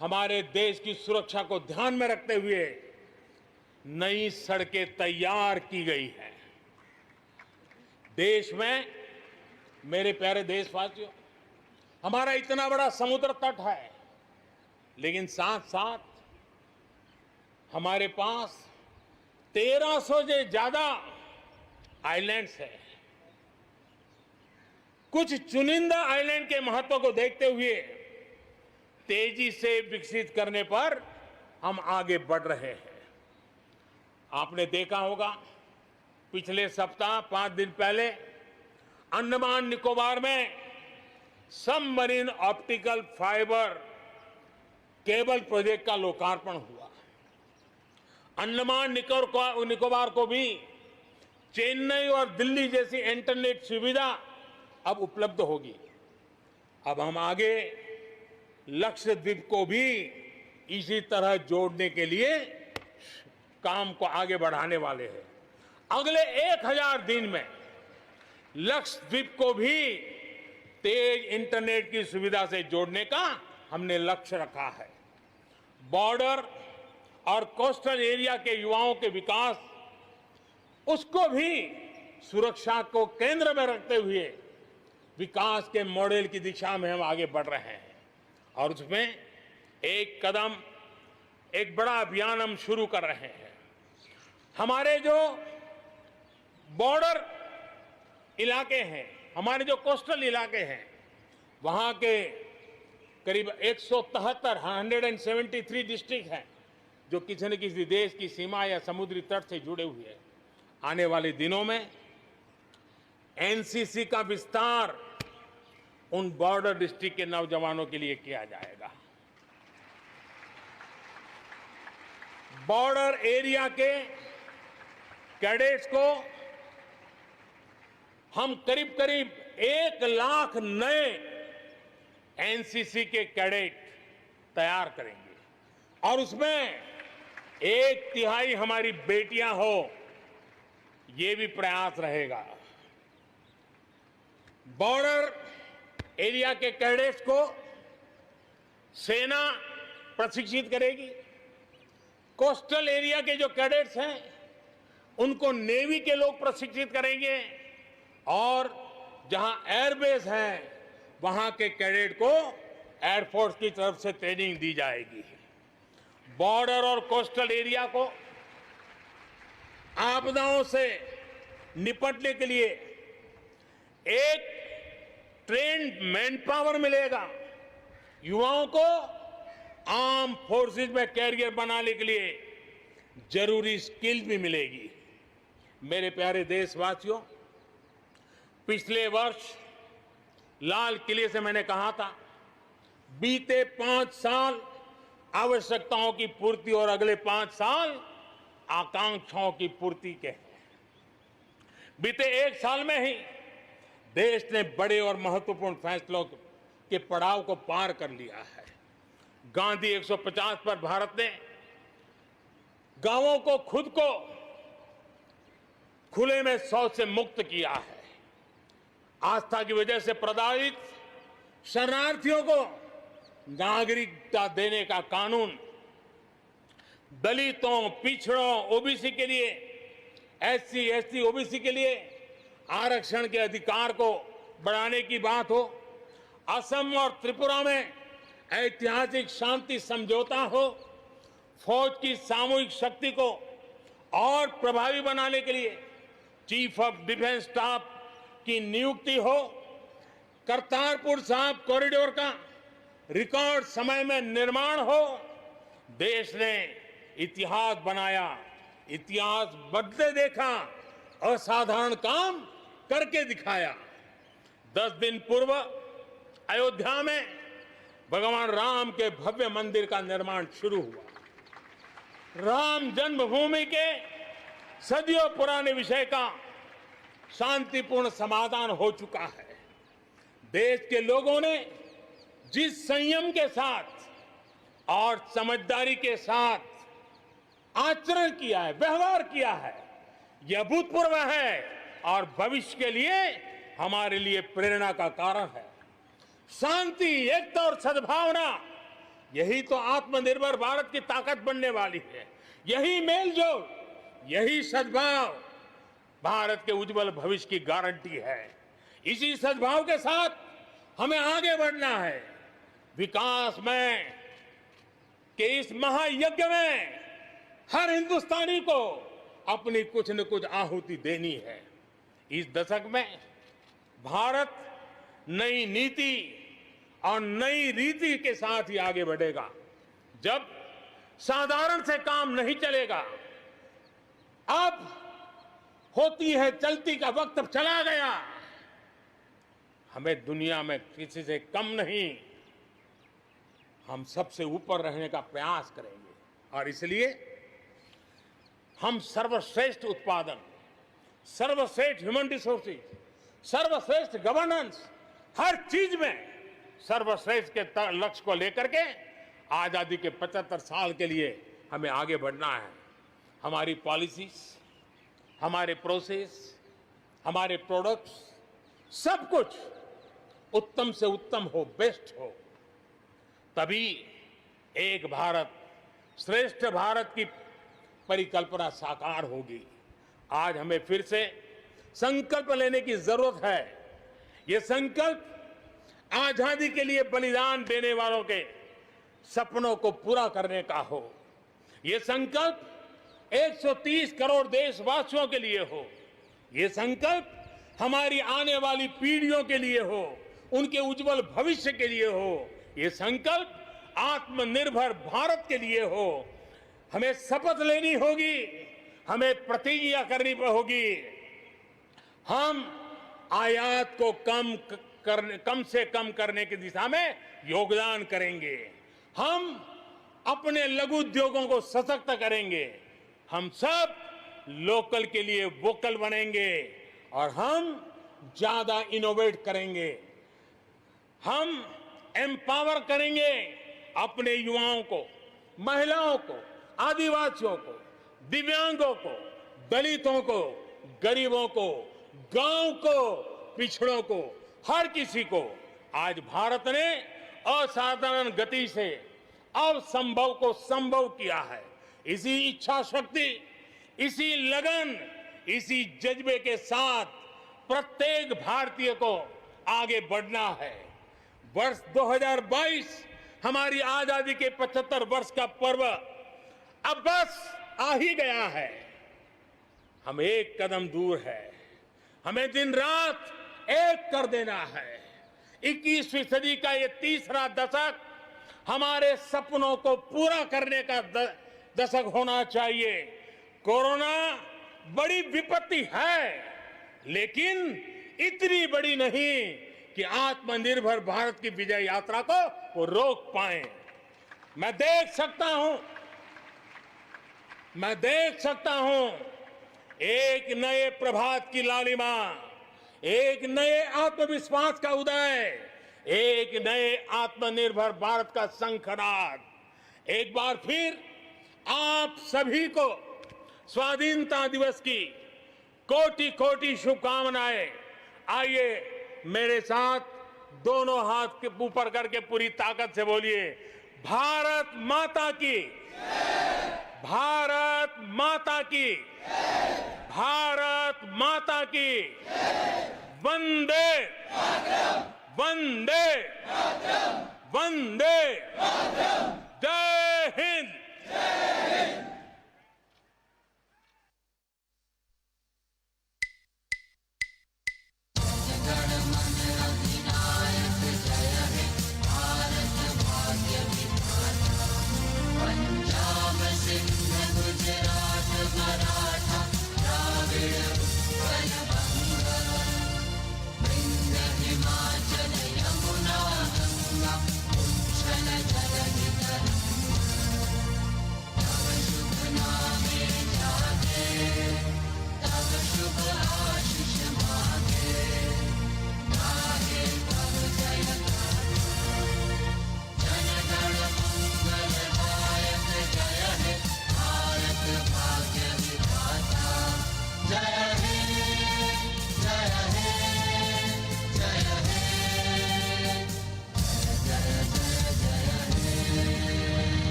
हमारे देश की सुरक्षा को ध्यान में रखते हुए नई सड़कें तैयार की गई हैं। देश में, मेरे प्यारे देशवासियों, हमारा इतना बड़ा समुद्र तट है, लेकिन साथ साथ हमारे पास 1300 से ज्यादा आइलैंड्स हैं। कुछ चुनिंदा आइलैंड के महत्व को देखते हुए तेजी से विकसित करने पर हम आगे बढ़ रहे हैं। आपने देखा होगा, पिछले सप्ताह 5 दिन पहले अंडमान निकोबार में submarine optical fibre cable project का लोकार्पण हुआ। अंडमान निकोबार को भी चेन्नई और दिल्ली जैसी इंटरनेट सुविधा अब उपलब्ध होगी। अब हम आगे लक्षद्वीप को भी इसी तरह जोड़ने के लिए काम को आगे बढ़ाने वाले हैं। अगले 1000 दिन में लक्षद्वीप को भी तेज इंटरनेट की सुविधा से जोड़ने का हमने लक्ष्य रखा है। बॉर्डर और कोस्टल एरिया के युवाओं के विकास, उसको भी सुरक्षा को केंद्र में रखते हुए विकास के मॉडल की दिशा में हम आगे बढ़ रहे हैं। और उसमें एक कदम, एक बड़ा अभियान हम शुरू कर रहे हैं। हमारे जो बॉर्डर इलाके हैं, हमारे जो कोस्टल इलाके हैं, वहां के करीब 173 डिस्ट्रिक्ट हैं जो किसी न किसी देश की सीमा या समुद्री तट से जुड़े हुए हैं। आने वाले दिनों में एनसीसी का विस्तार उन बॉर्डर डिस्ट्रिक्ट के नौजवानों के लिए किया जाएगा। बॉर्डर एरिया के कैडेट्स को हम करीब करीब 1 लाख नए एनसीसी के कैडेट तैयार करेंगे और उसमें 1/3 हमारी बेटियां हो, ये भी प्रयास रहेगा। बॉर्डर एरिया के कैडेट्स को सेना प्रशिक्षित करेगी। कोस्टल एरिया के जो कैडेट्स हैं उनको नेवी के लोग प्रशिक्षित करेंगे और जहां एयरबेस है वहां के कैडेट को एयरफोर्स की तरफ से ट्रेनिंग दी जाएगी। बॉर्डर और कोस्टल एरिया को आपदाओं से निपटने के लिए एक ट्रेन्ड मैन पावर मिलेगा। युवाओं को आर्म फोर्सेस में कैरियर बनाने के लिए जरूरी स्किल भी मिलेगी। मेरे प्यारे देशवासियों, पिछले वर्ष लाल किले से मैंने कहा था, बीते 5 साल आवश्यकताओं की पूर्ति और अगले 5 साल आकांक्षाओं की पूर्ति के हैं। बीते 1 साल में ही देश ने बड़े और महत्वपूर्ण फैसलों के पड़ाव को पार कर लिया है। गांधी 150 पर भारत ने गांवों को खुद को खुले में शौच से मुक्त किया है। आस्था की वजह से प्रताड़ित शरणार्थियों को नागरिकता देने का कानून, दलितों, पिछड़ों, ओबीसी के लिए, एससी, एसटी, ओबीसी के लिए आरक्षण के अधिकार को बढ़ाने की बात हो, असम और त्रिपुरा में ऐतिहासिक शांति समझौता हो, फौज की सामूहिक शक्ति को और प्रभावी बनाने के लिए चीफ ऑफ डिफेंस स्टाफ की नियुक्ति हो, करतारपुर साहिब कॉरिडोर का रिकॉर्ड समय में निर्माण हो, देश ने इतिहास बनाया, इतिहास बदले देखा, असाधारण काम करके दिखाया। 10 दिन पूर्व अयोध्या में भगवान राम के भव्य मंदिर का निर्माण शुरू हुआ। राम जन्मभूमि के सदियों पुराने विषय का शांतिपूर्ण समाधान हो चुका है। देश के लोगों ने जिस संयम के साथ और समझदारी के साथ आचरण किया है, व्यवहार किया है, यह अभूतपूर्व है और भविष्य के लिए हमारे लिए प्रेरणा का कारण है। शांति, एकता और सद्भावना, यही तो आत्मनिर्भर भारत की ताकत बनने वाली है। यही मेलजोल, यही सद्भाव भारत के उज्जवल भविष्य की गारंटी है। इसी सद्भाव के साथ हमें आगे बढ़ना है। विकास में के इस महायज्ञ में हर हिंदुस्तानी को अपनी कुछ न कुछ आहुति देनी है। इस दशक में भारत नई नीति और नई रीति के साथ ही आगे बढ़ेगा। जब साधारण से काम नहीं चलेगा, अब होती है चलती का वक्त अब चला गया। हमें दुनिया में किसी से कम नहीं, हम सबसे ऊपर रहने का प्रयास करेंगे और इसलिए हम सर्वश्रेष्ठ उत्पादन, सर्वश्रेष्ठ ह्यूमन रिसोर्सेज, सर्वश्रेष्ठ गवर्नेंस, हर चीज में सर्वश्रेष्ठ के लक्ष्य को लेकर के आजादी के 75 साल के लिए हमें आगे बढ़ना है। हमारी पॉलिसीज, हमारे प्रोसेस, हमारे प्रोडक्ट्स, सब कुछ उत्तम से उत्तम हो, बेस्ट हो, तभी एक भारत श्रेष्ठ भारत की परिकल्पना साकार होगी। आज हमें फिर से संकल्प लेने की जरूरत है। ये संकल्प आजादी के लिए बलिदान देने वालों के सपनों को पूरा करने का हो। ये संकल्प 130 करोड़ देशवासियों के लिए हो। ये संकल्प हमारी आने वाली पीढ़ियों के लिए हो, उनके उज्जवल भविष्य के लिए हो। ये संकल्प आत्मनिर्भर भारत के लिए हो। हमें शपथ लेनी होगी, हमें प्रतिज्ञा करनी होगी। हम आयात को कम से कम करने की दिशा में योगदान करेंगे। हम अपने लघु उद्योगों को सशक्त करेंगे। हम सब लोकल के लिए वोकल बनेंगे और हम ज्यादा इनोवेट करेंगे। हम एम्पावर करेंगे अपने युवाओं को, महिलाओं को, आदिवासियों को, दिव्यांगों को, दलितों को, गरीबों को, गांव को, पिछड़ों को, हर किसी को। आज भारत ने असाधारण गति से असंभव को संभव किया है। इसी इच्छा शक्ति, इसी लगन, इसी जज्बे के साथ प्रत्येक भारतीय को आगे बढ़ना है। वर्ष 2022 हमारी आजादी के 75 वर्ष का पर्व अब बस आ ही गया है। हम एक कदम दूर है। हमें दिन रात एक कर देना है। 21वीं सदी का ये तीसरा दशक हमारे सपनों को पूरा करने का दशक होना चाहिए। कोरोना बड़ी विपत्ति है, लेकिन इतनी बड़ी नहीं कि आत्मनिर्भर भारत की विजय यात्रा को वो रोक पाए। मैं देख सकता हूं एक नए प्रभात की लालिमा, एक नए आत्मविश्वास का उदय, एक नए आत्मनिर्भर भारत का शंखनाद। एक बार फिर आप सभी को स्वाधीनता दिवस की कोटि कोटि शुभकामनाएं। आइए मेरे साथ दोनों हाथ के ऊपर करके पूरी ताकत से बोलिए, भारत माता की, भारत माता की, भारत माता की, वंदे वंदे वंदे, जय हिंद।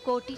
कोटि